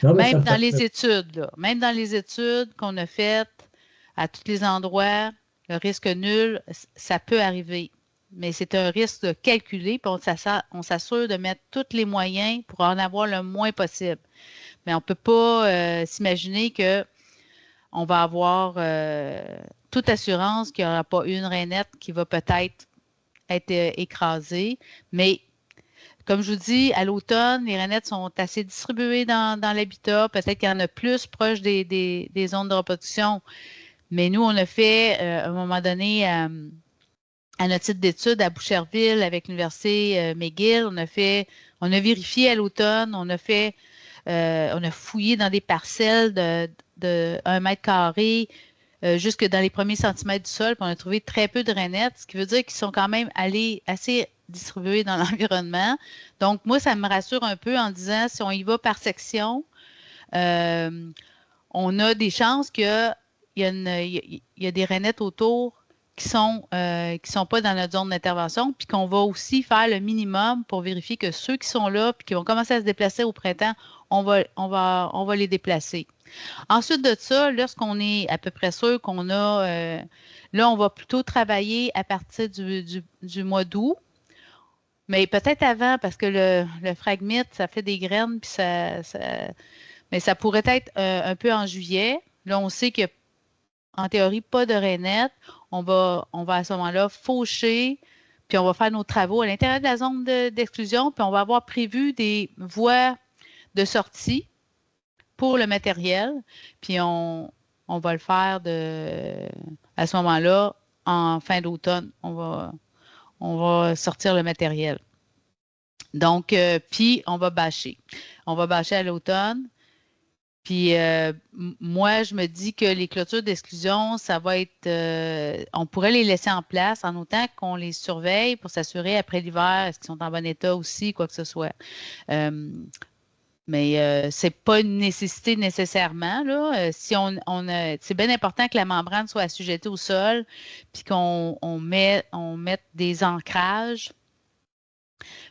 Non, même dans les études, là, même dans les études qu'on a faites à tous les endroits, le risque nul, ça peut arriver. Mais c'est un risque calculé, puis on s'assure de mettre tous les moyens pour en avoir le moins possible. Mais on ne peut pas s'imaginer qu'on va avoir toute assurance qu'il n'y aura pas une rainette qui va peut-être être écrasée. Mais comme je vous dis, à l'automne, les rainettes sont assez distribuées dans l'habitat. Peut-être qu'il y en a plus proche des zones de reproduction. Mais nous, on a fait, à un moment donné, à notre titre d'étude à Boucherville avec l'Université McGill, on a vérifié à l'automne, on a fouillé dans des parcelles de 1 mètre carré, jusque dans les premiers centimètres du sol, puis on a trouvé très peu de rainettes, ce qui veut dire qu'ils sont quand même allés assez distribués dans l'environnement. Donc, moi, ça me rassure un peu en disant, si on y va par section, on a des chances qu'il y a des rainettes autour qui sont pas dans notre zone d'intervention, puis qu'on va aussi faire le minimum pour vérifier que ceux qui sont là, puis qui vont commencer à se déplacer au printemps, on va les déplacer. Ensuite de ça, lorsqu'on est à peu près sûr qu'on a, là, on va plutôt travailler à partir du mois d'août, mais peut-être avant, parce que le phragmite, ça fait des graines, puis mais ça pourrait être un peu en juillet. Là, on sait qu'il n'y a, en théorie, pas de rainettes. On va à ce moment-là faucher, puis on va faire nos travaux à l'intérieur de la zone d'exclusion, puis on va avoir prévu des voies de sortie pour le matériel, puis on va le faire à ce moment-là, en fin d'automne. On va sortir le matériel. Donc, puis on va bâcher. On va bâcher à l'automne. Puis moi, je me dis que les clôtures d'exclusion, ça va être, on pourrait les laisser en place en autant qu'on les surveille pour s'assurer après l'hiver, est-ce qu'ils sont en bon état aussi, quoi que ce soit. Mais c'est pas une nécessité nécessairement. Là. Si c'est bien important que la membrane soit assujettée au sol, puis qu'on mette des ancrages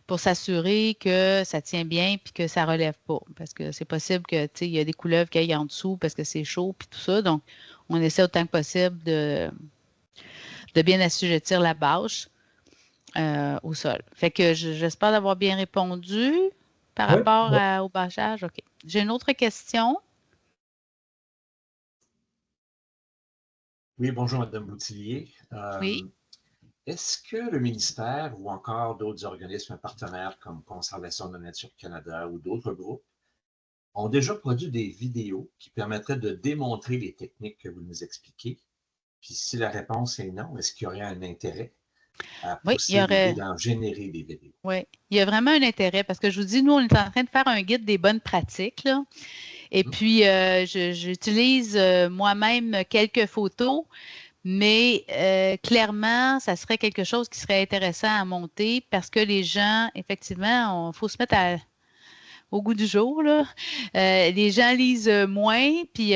pour s'assurer que ça tient bien puis que ça ne relève pas. Parce que c'est possible que il y a des couleuvres qui aillent en dessous parce que c'est chaud puis tout ça. Donc, on essaie autant que possible de bien assujettir la bâche au sol. Fait que j'espère d'avoir bien répondu par rapport au bâchage. OK. J'ai une autre question. Oui, bonjour, Mme Boutillier. Oui. Est-ce que le ministère ou encore d'autres organismes partenaires comme Conservation de la Nature Canada ou d'autres groupes ont déjà produit des vidéos qui permettraient de démontrer les techniques que vous nous expliquez? Puis si la réponse est non, est-ce qu'il y aurait un intérêt à pousser l'idée d'en générer des vidéos? Oui, il y a vraiment un intérêt parce que je vous dis, nous, on est en train de faire un guide des bonnes pratiques, là. Et puis, j'utilise moi-même quelques photos, mais clairement, ça serait quelque chose qui serait intéressant à monter parce que les gens, effectivement, il faut se mettre au goût du jour, là. Les gens lisent moins, puis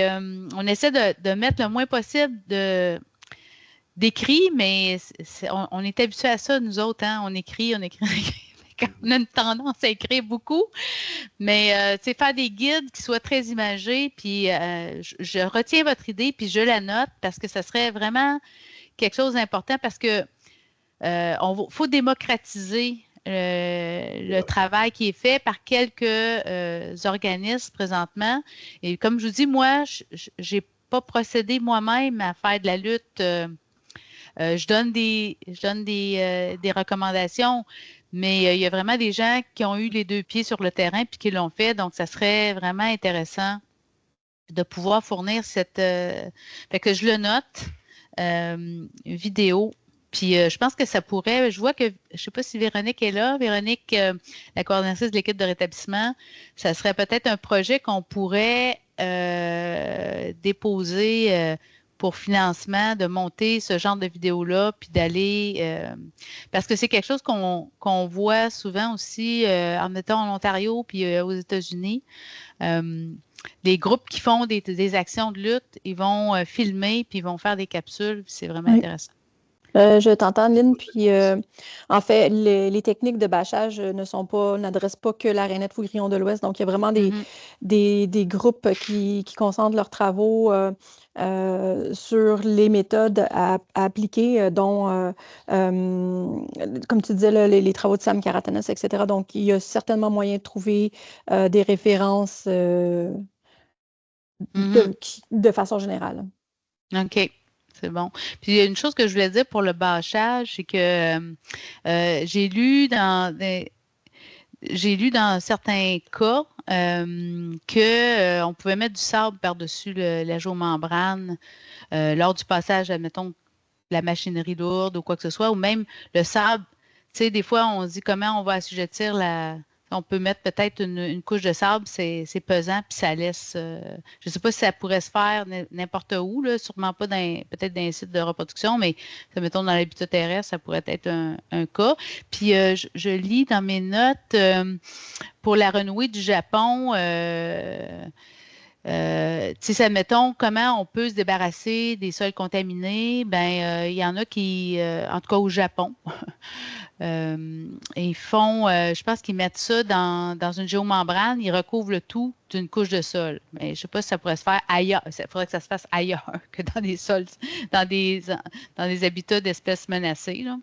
on essaie de mettre le moins possible d'écrit, mais on est habitué à ça, nous autres, hein? On écrit. On a une tendance à écrire beaucoup, mais faire des guides qui soient très imagés, puis je retiens votre idée, puis je la note parce que ça serait vraiment quelque chose d'important parce que faut démocratiser le travail qui est fait par quelques organismes présentement. Et comme je vous dis, moi, je n'ai pas procédé moi-même à faire de la lutte. Je donne des recommandations, mais il y a vraiment des gens qui ont eu les 2 pieds sur le terrain puis qui l'ont fait. Donc, ça serait vraiment intéressant de pouvoir fournir fait que je le note, vidéo Puis je pense que ça pourrait, je vois que, je ne sais pas si Véronique est là, Véronique, la coordinatrice de l'équipe de rétablissement, ça serait peut-être un projet qu'on pourrait déposer pour financement, de monter ce genre de vidéo-là, puis d'aller, parce que c'est quelque chose qu'on voit souvent aussi, en étant en Ontario, puis aux États-Unis. Les groupes qui font des actions de lutte, ils vont filmer, puis ils vont faire des capsules, puis c'est vraiment intéressant. Je t'entends, Lynn. Puis, en fait, les techniques de bâchage n'adressent pas que la Rainette Fougrillon de l'Ouest. Donc, il y a vraiment des groupes qui concentrent leurs travaux sur les méthodes à appliquer, dont, comme tu disais, les travaux de Sam Karatanas, etc. Donc, il y a certainement moyen de trouver des références de façon générale. OK. C'est bon. Puis, il y a une chose que je voulais dire pour le bâchage, c'est que j'ai lu dans certains cas qu'on pouvait mettre du sable par-dessus la géomembrane lors du passage, admettons, la machinerie lourde ou quoi que ce soit, ou même le sable. Tu sais, des fois, on se dit comment on va assujettir on peut mettre peut-être une couche de sable, c'est pesant, puis ça laisse. Je ne sais pas si ça pourrait se faire n'importe où, là, sûrement pas peut-être dans un site de reproduction, mais mettons dans l'habitat terrestre, ça pourrait être un cas. Puis je lis dans mes notes pour la renouée du Japon. Admettons, comment on peut se débarrasser des sols contaminés? Ben, il y en a qui, en tout cas au Japon, ils font, je pense qu'ils mettent ça dans une géomembrane, ils recouvrent le tout d'une couche de sol. Mais je ne sais pas si ça pourrait se faire ailleurs. Il faudrait que ça se fasse ailleurs que dans des sols, dans des habitats d'espèces menacées, là.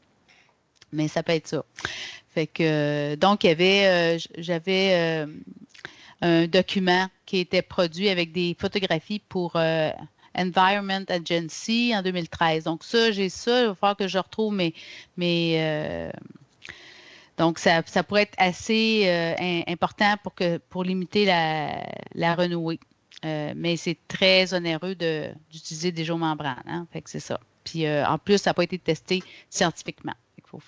Mais ça peut être ça. Fait que, donc, j'avais un document qui était produit avec des photographies pour Environment Agency en 2013. Donc ça, j'ai ça. Il va falloir que je retrouve donc ça pourrait être assez important pour limiter la renouée. Mais c'est très onéreux d'utiliser des géomembranes. Hein? Fait que c'est ça. Puis en plus, ça n'a pas été testé scientifiquement. Il faut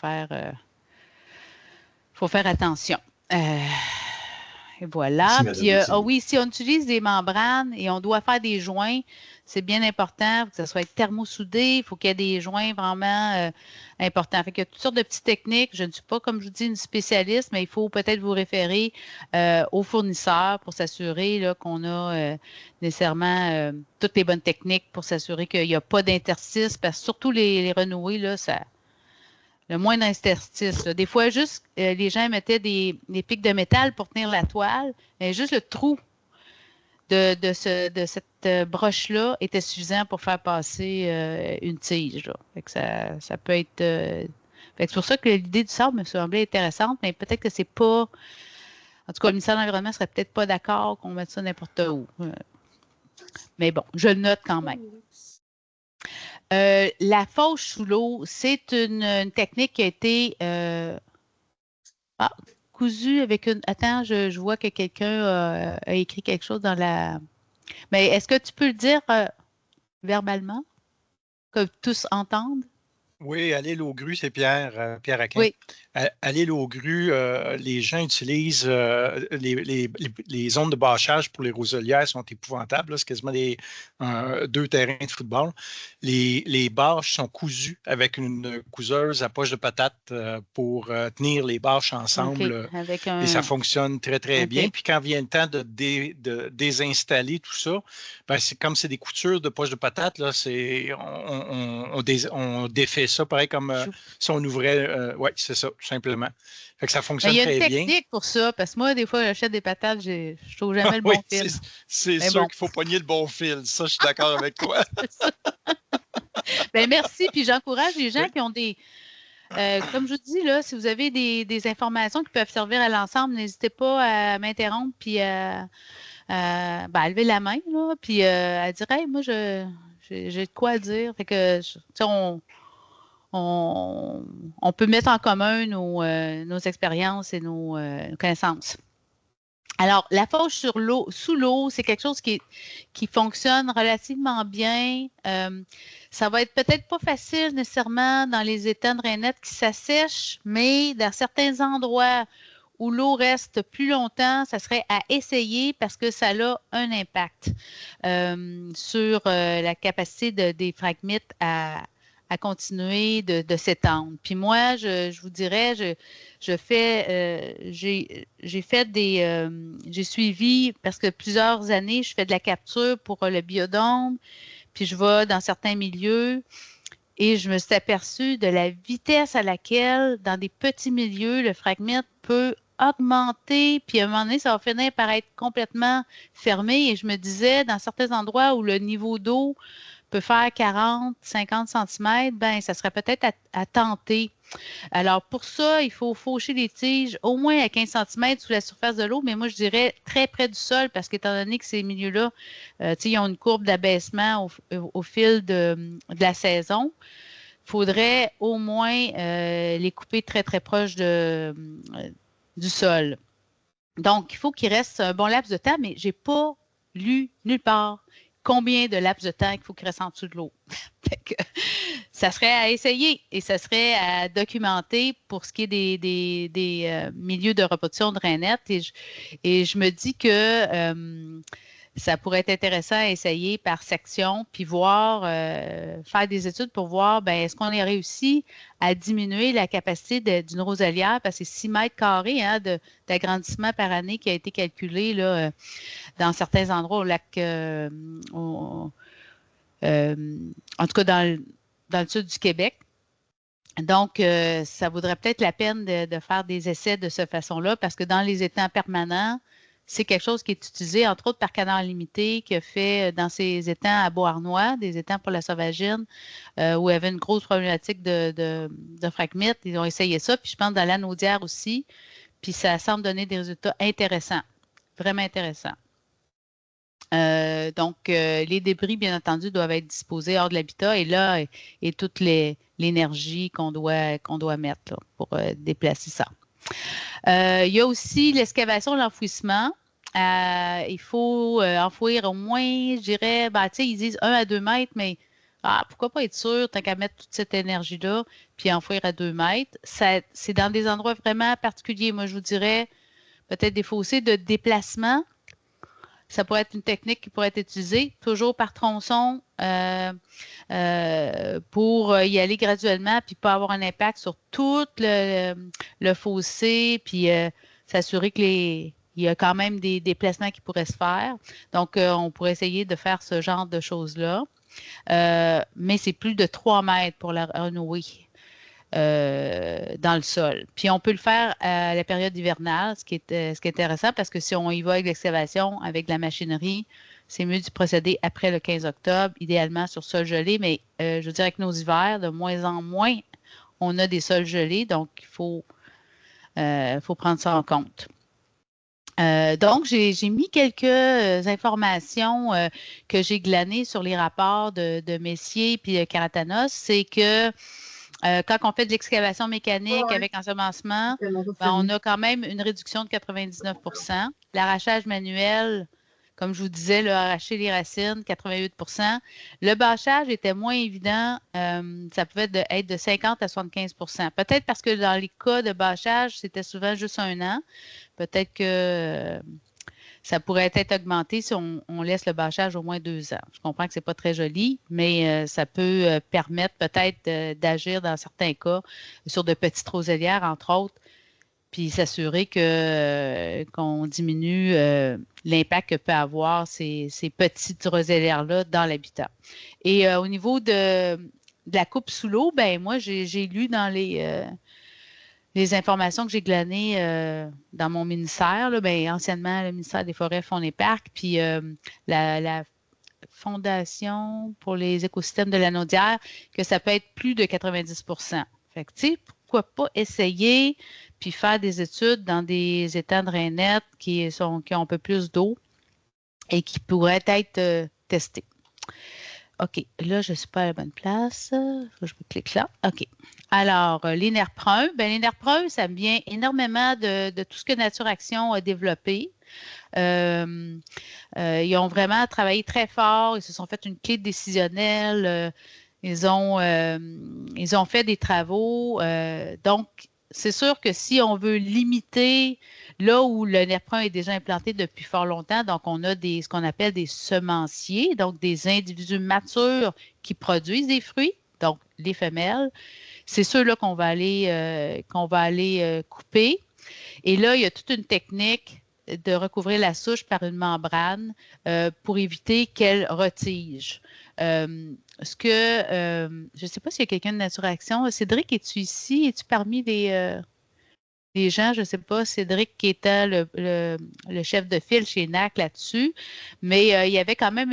faire attention. Et voilà. Puis, oui, si on utilise des membranes et on doit faire des joints, c'est bien important que ça soit thermosoudé. Il faut qu'il y ait des joints vraiment importants. Fait qu'il y a toutes sortes de petites techniques. Je ne suis pas, comme je vous dis, une spécialiste, mais il faut peut-être vous référer aux fournisseurs pour s'assurer là, qu'on a nécessairement toutes les bonnes techniques pour s'assurer qu'il n'y a pas d'interstice. Parce que surtout les renouées, là, le moins d'interstices. Des fois, juste, les gens mettaient des pics de métal pour tenir la toile, mais juste le trou de cette broche-là était suffisant pour faire passer une tige. Là. Fait que ça peut être... fait que c'est pour ça que l'idée du sable me semblait intéressante, mais peut-être que c'est pas... En tout cas, le ministère de l'Environnement ne serait peut-être pas d'accord qu'on mette ça n'importe où. Mais bon, je le note quand même. La fauche sous l'eau, c'est une technique qui a été cousue avec une... Attends, je vois que quelqu'un a écrit quelque chose dans la... Mais est-ce que tu peux le dire verbalement, que tous entendent? Oui, à l'île aux grues, c'est Pierre Aquin. Oui. À l'île aux grues, les gens utilisent les zones de bâchage pour les roselières sont épouvantables. C'est quasiment 2 terrains de football. Les bâches sont cousues avec une couseuse à poche de patate pour tenir les bâches ensemble. Et ça fonctionne très, très bien. Puis quand vient le temps de désinstaller tout ça, ben c'est comme c'est des coutures de poche de patate, là, on défait ça, pareil comme si on ouvrait. Oui, c'est ça, tout simplement. Fait que ça fonctionne très bien. Il y a une technique pour ça, parce que moi, des fois, j'achète des patates, je trouve jamais le bon fil. C'est sûr qu'il faut pogner le bon fil. Ça, je suis d'accord avec toi. Bien, merci. Puis j'encourage les gens qui ont des... comme je vous dis, là, si vous avez des informations qui peuvent servir à l'ensemble, n'hésitez pas à m'interrompre puis à lever la main, là, puis à dire « Hey, moi, j'ai de quoi dire. » Fait que, on peut mettre en commun nos expériences et nos connaissances. Alors, la fauche sous l'eau, c'est quelque chose qui fonctionne relativement bien. Ça va être peut-être pas facile nécessairement dans les étangs de rainettes qui s'assèchent, mais dans certains endroits où l'eau reste plus longtemps, ça serait à essayer parce que ça a un impact sur la capacité des phragmites à continuer de s'étendre. Puis moi, je vous dirais, j'ai suivi, parce que plusieurs années, je fais de la capture pour le biodôme, puis je vais dans certains milieux et je me suis aperçue de la vitesse à laquelle, dans des petits milieux, le phragmite peut augmenter, puis à un moment donné, ça va finir par être complètement fermé. Et je me disais, dans certains endroits où le niveau d'eau peut faire 40, 50 cm, ben ça serait peut-être à tenter. Alors, pour ça, il faut faucher les tiges au moins à 15 cm sous la surface de l'eau, mais moi, je dirais très près du sol parce qu'étant donné que ces milieux-là, ils ont une courbe d'abaissement au fil de la saison, il faudrait au moins les couper très, très proche du sol. Donc, il faut qu'il reste un bon laps de temps, mais je n'ai pas lu nulle part combien de laps de temps il faut qu'il reste en dessous de l'eau. Ça serait à essayer et ça serait à documenter pour ce qui est des milieux de reproduction de rainettes. Et je me dis que ça pourrait être intéressant à essayer par section, puis voir, faire des études pour voir, ben, est-ce qu'on a réussi à diminuer la capacité d'une roselière, parce que c'est 6 mètres carrés d'agrandissement par année qui a été calculé là, dans certains endroits au lac, en tout cas dans le sud du Québec. Donc, ça vaudrait peut-être la peine de faire des essais de cette façon-là, parce que dans les étangs permanents, c'est quelque chose qui est utilisé, entre autres, par Canard Limité, qui a fait dans ses étangs à Beauharnois, des étangs pour la sauvagine, où il y avait une grosse problématique de phragmites. Ils ont essayé ça, puis je pense dans l'Anaudière aussi, puis ça semble donner des résultats intéressants, vraiment intéressants. Donc, les débris, bien entendu, doivent être disposés hors de l'habitat et là, et toute l'énergie qu'on doit mettre là, pour déplacer ça. Il y a aussi l'excavation, l'enfouissement. Il faut enfouir au moins, je dirais, ben, tu sais, ils disent 1 à 2 mètres, mais pourquoi pas être sûr, tant qu'à mettre toute cette énergie-là, puis enfouir à 2 mètres. C'est dans des endroits vraiment particuliers. Moi, je vous dirais peut-être des fossés de déplacement. Ça pourrait être une technique qui pourrait être utilisée, toujours par tronçon, pour y aller graduellement, puis pas avoir un impact sur tout le fossé, puis s'assurer qu'il y a quand même des déplacements qui pourraient se faire. Donc, on pourrait essayer de faire ce genre de choses-là. Mais c'est plus de 3 mètres pour la renouer. Dans le sol. Puis on peut le faire à la période hivernale, ce qui est intéressant parce que si on y va avec l'excavation, avec la machinerie, c'est mieux d'y procéder après le 15 octobre, idéalement sur sol gelé, mais je dirais que nos hivers, de moins en moins, on a des sols gelés, donc il faut prendre ça en compte. Donc, j'ai mis quelques informations que j'ai glanées sur les rapports de Messier puis Karatanos. C'est que quand on fait de l'excavation mécanique avec ensemencement, ben, on a quand même une réduction de 99 %. L'arrachage manuel, comme je vous disais, arracher les racines, 88 %. Le bâchage était moins évident. Ça pouvait être de 50 à 75 %. Peut-être parce que dans les cas de bâchage, c'était souvent juste 1 an. Peut-être que ça pourrait être augmenté si on laisse le bâchage au moins 2 ans. Je comprends que ce n'est pas très joli, mais ça peut permettre peut-être d'agir dans certains cas sur de petites roselières, entre autres, puis s'assurer qu'on diminue l'impact que peut avoir ces petites roselières-là dans l'habitat. Et au niveau de la coupe sous l'eau, ben moi, j'ai lu dans les informations que j'ai glanées dans mon ministère, là, ben, anciennement, le ministère des Forêts, Fonds et Parcs, puis la Fondation pour les écosystèmes de l'Anaudière, que ça peut être plus de 90 %. Fait que, tu sais, pourquoi pas essayer puis faire des études dans des étangs de rainettes qui ont un peu plus d'eau et qui pourraient être testés. OK, là, je ne suis pas à la bonne place. Je clique là. OK. Alors, les nerfs bruns. Bien, les nerfs bruns, ça vient énormément de tout ce que Nature Action a développé. Ils ont vraiment travaillé très fort. Ils se sont fait une clé décisionnelle. Ils ont fait des travaux. Donc, c'est sûr que si on veut limiter là où le nerf prun est déjà implanté depuis fort longtemps, donc on a ce qu'on appelle des semenciers, donc des individus matures qui produisent des fruits, donc les femelles. C'est ceux-là qu'on va aller couper. Et là, il y a toute une technique de recouvrir la souche par une membrane pour éviter qu'elle retige. Je ne sais pas s'il y a quelqu'un de Nature Action. Cédric, es-tu ici? Es-tu parmi les gens? Je ne sais pas. Cédric qui était le chef de file chez NAC là-dessus. Mais il y avait quand même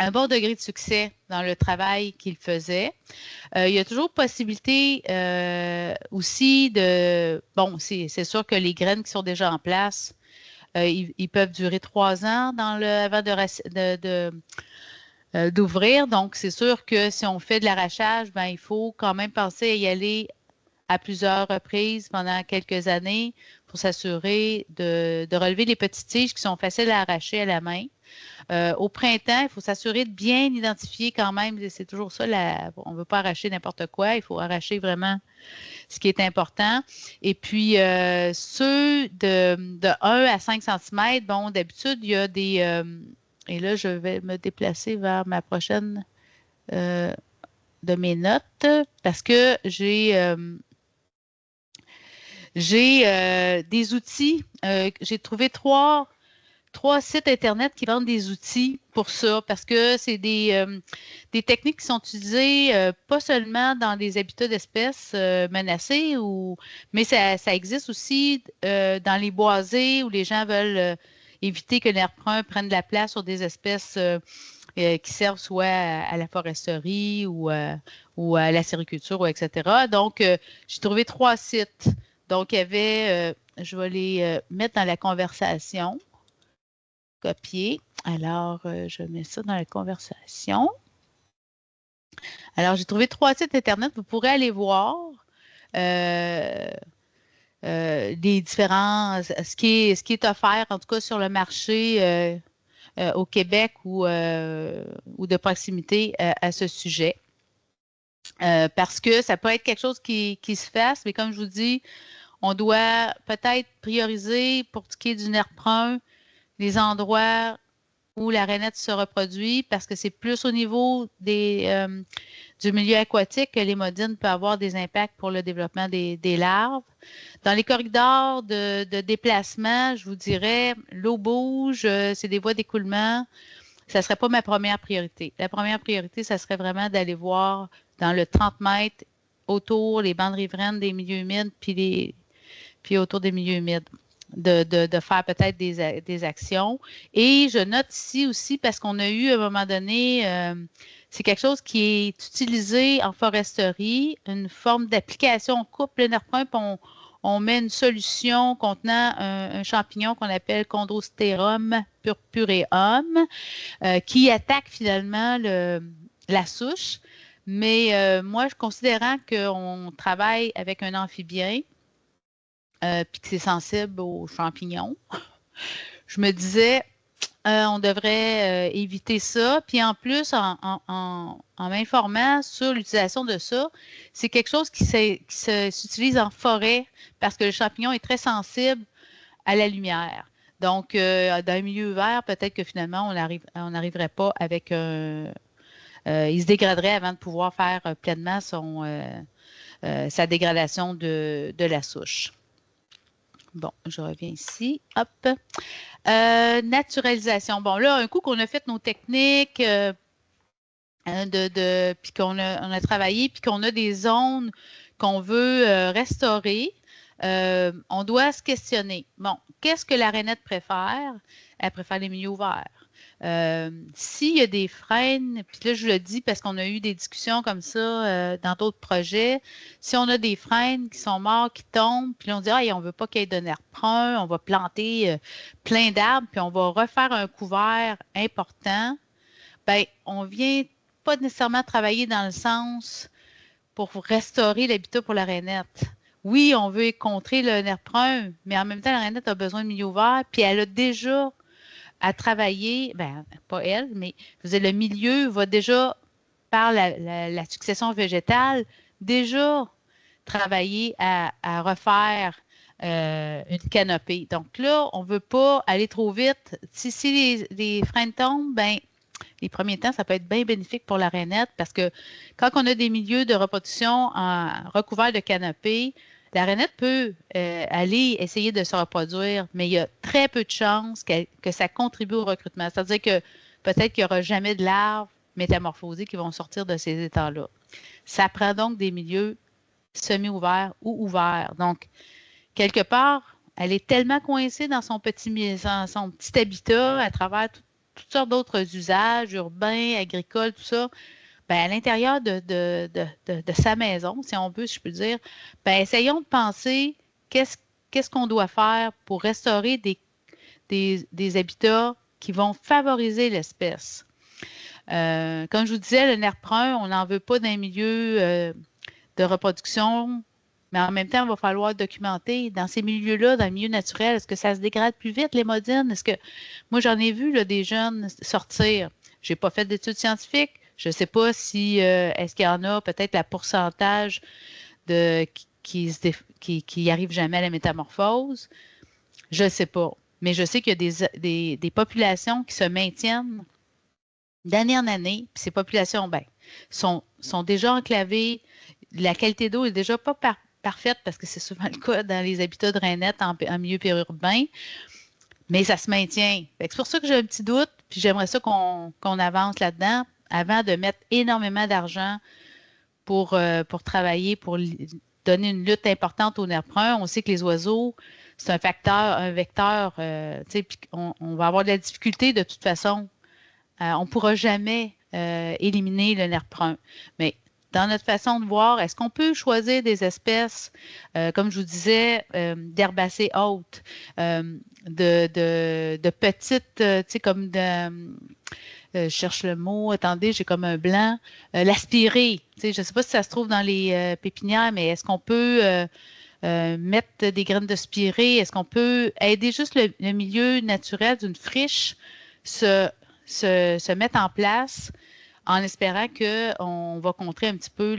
un bon degré de succès dans le travail qu'il faisait. Il y a toujours possibilité aussi de... Bon, c'est sûr que les graines qui sont déjà en place, ils peuvent durer 3 ans avant d'ouvrir. Donc, c'est sûr que si on fait de l'arrachage, ben, il faut quand même penser à y aller à plusieurs reprises pendant quelques années pour s'assurer de relever les petites tiges qui sont faciles à arracher à la main. Au printemps, il faut s'assurer de bien identifier quand même, c'est toujours ça, on ne veut pas arracher n'importe quoi, il faut arracher vraiment ce qui est important. Et puis, ceux de 1 à 5 cm, bon, d'habitude, il y a des... et là, je vais me déplacer vers ma prochaine de mes notes parce que j'ai des outils. J'ai trouvé trois sites Internet qui vendent des outils pour ça, parce que c'est des techniques qui sont utilisées pas seulement dans des habitats d'espèces menacées, mais ça existe aussi dans les boisés où les gens veulent éviter que l'herbe brun prenne de la place sur des espèces qui servent soit à la foresterie ou à la sériculture, etc. Donc, j'ai trouvé 3 sites. Donc, il y avait, je vais les mettre dans la conversation. Copier. Alors, je mets ça dans la conversation. Alors, j'ai trouvé 3 sites Internet. Vous pourrez aller voir des différents, ce qui est offert, en tout cas, sur le marché au Québec ou de proximité à ce sujet. Parce que ça peut être quelque chose qui se fasse, mais comme je vous dis, on doit peut-être prioriser pour ce qui est du nerf brun les endroits où la rainette se reproduit parce que c'est plus au niveau du milieu aquatique que l'hémodine peut avoir des impacts pour le développement des larves. Dans les corridors de déplacement, je vous dirais, l'eau bouge, c'est des voies d'écoulement. Ça ne serait pas ma première priorité. La première priorité, ça serait vraiment d'aller voir dans le 30 mètres autour les bandes riveraines des milieux humides puis autour des milieux humides. De faire peut-être des actions. Et je note ici aussi, parce qu'on a eu à un moment donné, c'est quelque chose qui est utilisé en foresterie, une forme d'application. On coupe le nerf brun, puis on met une solution contenant un champignon qu'on appelle Chondrosterum purpureum, qui attaque finalement la souche. Mais moi, considérant qu'on travaille avec un amphibien, puis que c'est sensible aux champignons, je me disais, on devrait éviter ça. Puis en plus, en m'informant sur l'utilisation de ça, c'est quelque chose qui s'utilise en forêt parce que le champignon est très sensible à la lumière. Donc, dans un milieu vert, peut-être que finalement, on n'arriverait pas avec il se dégraderait avant de pouvoir faire pleinement sa dégradation de la souche. Bon, je reviens ici. Hop. Naturalisation. Bon, là, un coup qu'on a fait nos techniques, puis qu'on a travaillé, puis qu'on a des zones qu'on veut restaurer, on doit se questionner. Bon, qu'est-ce que la rainette préfère? Elle préfère les milieux ouverts. S'il y a des frênes, puis là je le dis parce qu'on a eu des discussions comme ça dans d'autres projets, si on a des frênes qui sont morts, qui tombent, puis on dit on ne veut pas qu'il y ait de nerf brun, on va planter plein d'arbres, puis on va refaire un couvert important, bien, on ne vient pas nécessairement travailler dans le sens pour restaurer l'habitat pour la rainette. oui, on veut contrer le nerf prun, mais en même temps, la rainette a besoin de milieu ouvert, puis elle a déjà à travailler, ben, pas elle, mais je veux dire, le milieu va déjà, par la succession végétale, déjà travailler à refaire une canopée. Donc là, on ne veut pas aller trop vite. Si les freins tombent, ben, les premiers temps, ça peut être bien bénéfique pour la rainette parce que quand on a des milieux de reproduction recouverts de canopée, la rainette peut aller essayer de se reproduire, mais il y a très peu de chances que ça contribue au recrutement. C'est-à-dire que peut-être qu'il n'y aura jamais de larves métamorphosées qui vont sortir de ces états-là. Ça prend donc des milieux semi-ouverts ou ouverts. Donc, quelque part, elle est tellement coincée dans son petit habitat à travers toutes sortes d'autres usages, urbains, agricoles, tout ça. Bien, à l'intérieur de sa maison, si on veut, si je peux dire, bien, essayons de penser qu'est-ce qu'on doit faire pour restaurer des habitats qui vont favoriser l'espèce. Comme je vous disais, le nerf prun, on n'en veut pas dans les milieux de reproduction, mais en même temps, il va falloir documenter dans ces milieux-là, dans le milieu naturel, est-ce que ça se dégrade plus vite, les modines? Est-ce que moi, j'en ai vu là, des jeunes sortir. Je n'ai pas fait d'études scientifiques. Je ne sais pas si est-ce qu'il y en a peut-être la pourcentage qui arrive jamais à la métamorphose. Je ne sais pas. Mais je sais qu'il y a des populations qui se maintiennent d'année en année. Puis ces populations, ben, sont déjà enclavées. La qualité d'eau est déjà pas parfaite parce que c'est souvent le cas dans les habitats de rainettes en milieu périurbain, mais ça se maintient. C'est pour ça que j'ai un petit doute, puis j'aimerais ça qu'on avance là-dedans avant de mettre énormément d'argent pour travailler, pour donner une lutte importante au nerf prun. On sait que les oiseaux, c'est un vecteur, puis on va avoir de la difficulté de toute façon. On ne pourra jamais éliminer le nerf prun. Mais dans notre façon de voir, est-ce qu'on peut choisir des espèces, comme je vous disais, d'herbacées hautes, de petites, tu sais, comme je cherche le mot, attendez, j'ai comme un blanc, l'aspirée. Tu sais, je ne sais pas si ça se trouve dans les pépinières, mais est-ce qu'on peut mettre des graines de spirée? Est-ce qu'on peut aider juste le milieu naturel d'une friche se mettre en place en espérant qu'on va contrer un petit peu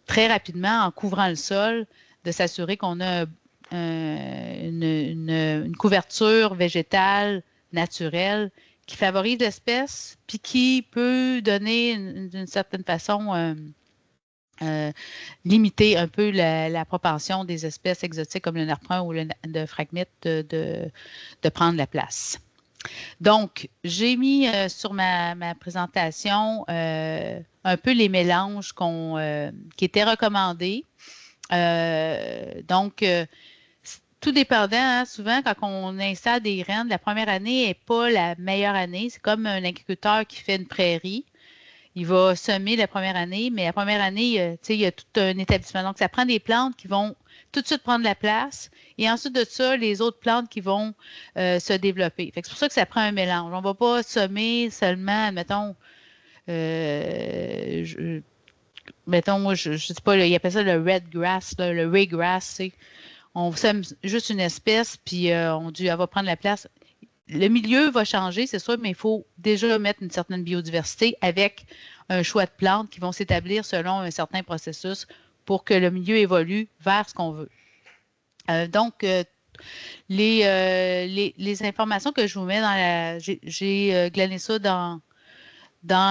très rapidement, en couvrant le sol, de s'assurer qu'on a une couverture végétale naturelle qui favorise l'espèce, puis qui peut donner d'une certaine façon limiter un peu la propension des espèces exotiques comme le nerf prun ou le phragmite de prendre la place. Donc, j'ai mis sur ma présentation un peu les mélanges qui étaient recommandés. Donc, tout dépendant, hein, souvent, quand on installe des graines, la première année n'est pas la meilleure année. C'est comme un agriculteur qui fait une prairie. Il va semer la première année, mais la première année, il y a tout un établissement. Donc, ça prend des plantes qui vont tout de suite prendre la place. Et ensuite de ça, les autres plantes qui vont se développer. C'est pour ça que ça prend un mélange. On ne va pas semer seulement, admettons, moi, je ne sais pas, il appelle ça le red grass, là, le raygrass. On sème juste une espèce, puis on dit, elle va prendre la place. Le milieu va changer, c'est sûr, mais il faut déjà mettre une certaine biodiversité avec un choix de plantes qui vont s'établir selon un certain processus pour que le milieu évolue vers ce qu'on veut. Donc, les informations que je vous mets j'ai glané ça dans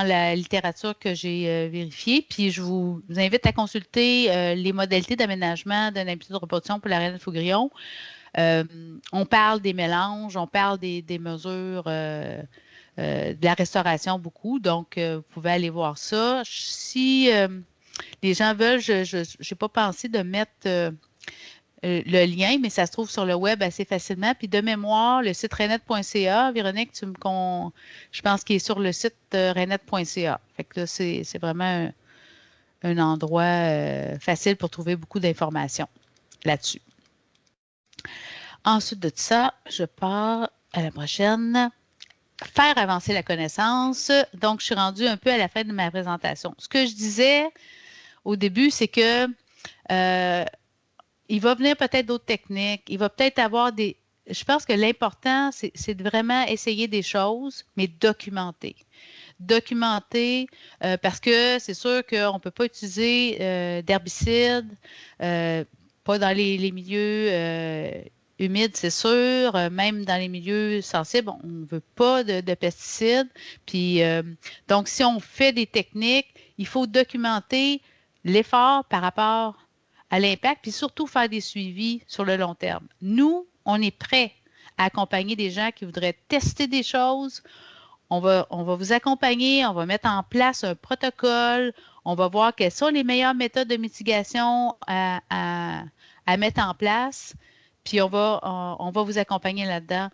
la littérature que j'ai vérifiée, puis je vous invite à consulter les modalités d'aménagement d'un habitat de reproduction pour la rainette faux-grillon. On parle des mélanges, on parle des mesures de la restauration beaucoup, donc vous pouvez aller voir ça. Si les gens veulent, je n'ai pas pensé de mettre le lien, mais ça se trouve sur le web assez facilement. Puis de mémoire, le site rainette.ca, Véronique, je pense qu'il est sur le site rainette.ca. Fait que là, c'est vraiment un endroit facile pour trouver beaucoup d'informations là-dessus. Ensuite de ça, je pars à la prochaine. Faire avancer la connaissance. Donc, je suis rendue un peu à la fin de ma présentation. Ce que je disais au début, c'est que il va venir peut-être d'autres techniques. Il va peut-être avoir des... Je pense que l'important, c'est de vraiment essayer des choses, mais documenter. Documenter, parce que c'est sûr qu'on ne peut pas utiliser d'herbicides, pas dans les milieux humides, c'est sûr, même dans les milieux sensibles, on ne veut pas de pesticides. Puis, donc, si on fait des techniques, il faut documenter l'effort par rapport à l'impact, puis surtout faire des suivis sur le long terme. Nous, on est prêts à accompagner des gens qui voudraient tester des choses. On va vous accompagner, on va mettre en place un protocole, on va voir quelles sont les meilleures méthodes de mitigation à mettre en place, puis on va vous accompagner là-dedans.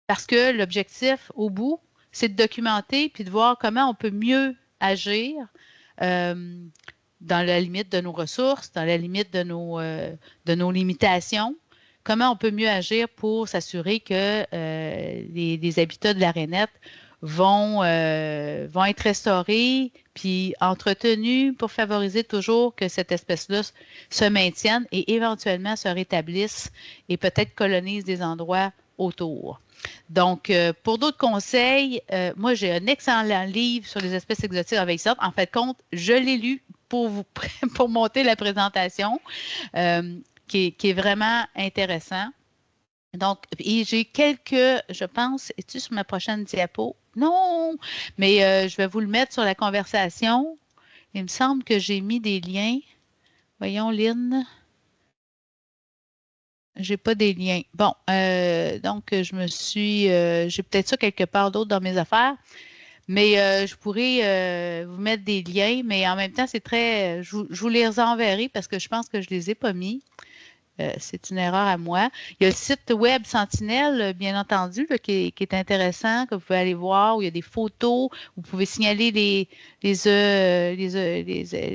Parce que l'objectif, au bout, c'est de documenter puis de voir comment on peut mieux agir dans la limite de nos ressources, dans la limite de nos limitations. Comment on peut mieux agir pour s'assurer que les habitats de la rainette vont être restaurés puis entretenus pour favoriser toujours que cette espèce-là se maintienne et éventuellement se rétablisse et peut-être colonise des endroits autour. Donc, pour d'autres conseils, moi, j'ai un excellent livre sur les espèces exotiques envahissantes. En fait, compte, je l'ai lu pour monter la présentation, qui est vraiment intéressant. Donc, et j'ai quelques, je pense, es-tu sur ma prochaine diapo? Non, mais je vais vous le mettre sur la conversation. Il me semble que j'ai mis des liens. Voyons, Lynn. J'ai pas des liens. Bon, donc j'ai peut-être ça quelque part d'autre dans mes affaires, mais je pourrais vous mettre des liens, mais en même temps, c'est très, je vous les enverrai parce que je pense que je les ai pas mis. C'est une erreur à moi. Il y a le site web Sentinelle, bien entendu, là, qui est intéressant, que vous pouvez aller voir, où il y a des photos, vous pouvez signaler les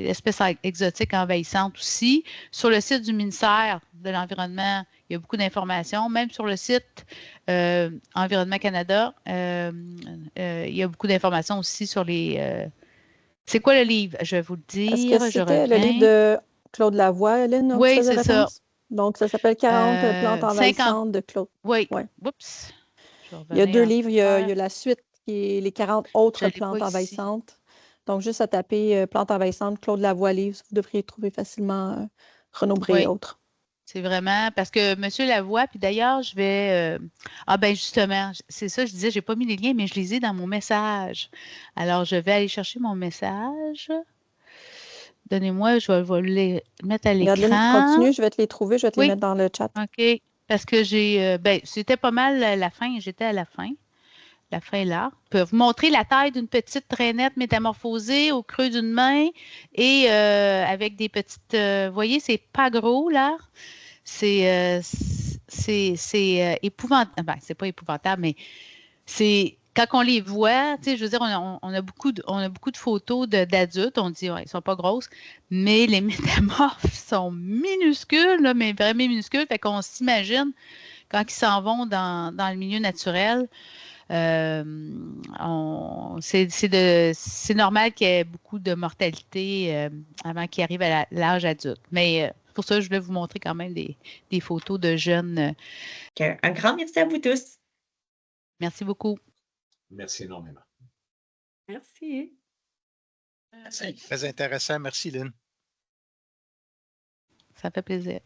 espèces exotiques envahissantes aussi. Sur le site du ministère de l'Environnement, il y a beaucoup d'informations. Même sur le site Environnement Canada, il y a beaucoup d'informations aussi sur les... c'est quoi le livre? Je vais vous le dire. Est-ce que c'était le livre de Claude Lavoie, Lynn, dont tu Oui, faisais c'est ça. référence? Donc, ça s'appelle 40 plantes envahissantes de Claude. Oui. Ouais. Oups. Il y a 2 livres. Il y a la suite qui est les 40 autres plantes envahissantes. Donc, juste à taper plantes envahissantes, Claude Lavoie livre, vous devriez trouver facilement Renaud Bré et autres. C'est vraiment parce que M. Lavoie, puis d'ailleurs, je vais. Ben justement, c'est ça, je disais, je n'ai pas mis les liens, mais je les ai dans mon message. Alors, je vais aller chercher mon message. Donnez-moi, je vais les mettre à l'écran. Regarde, continue, je vais te les trouver, je vais te les mettre dans le chat. OK. Parce que c'était pas mal la fin, j'étais à la fin. La fin est là. Je peux vous montrer la taille d'une petite rainette métamorphosée au creux d'une main et avec des petites... vous voyez, c'est pas gros, là. C'est épouvantable. Ben, c'est pas épouvantable, mais c'est... Quand on les voit, tu sais, je veux dire, on a beaucoup de photos d'adultes, on dit, ouais, ils sont pas grosses, mais les métamorphes sont minuscules, là, mais vraiment minuscules, fait qu'on s'imagine quand ils s'en vont dans le milieu naturel, c'est normal qu'il y ait beaucoup de mortalité avant qu'ils arrivent à l'âge adulte. Mais pour ça, je voulais vous montrer quand même des photos de jeunes. Un grand merci à vous tous. Merci beaucoup. Merci énormément. Merci. Très intéressant. Merci, Lynn. Ça fait plaisir.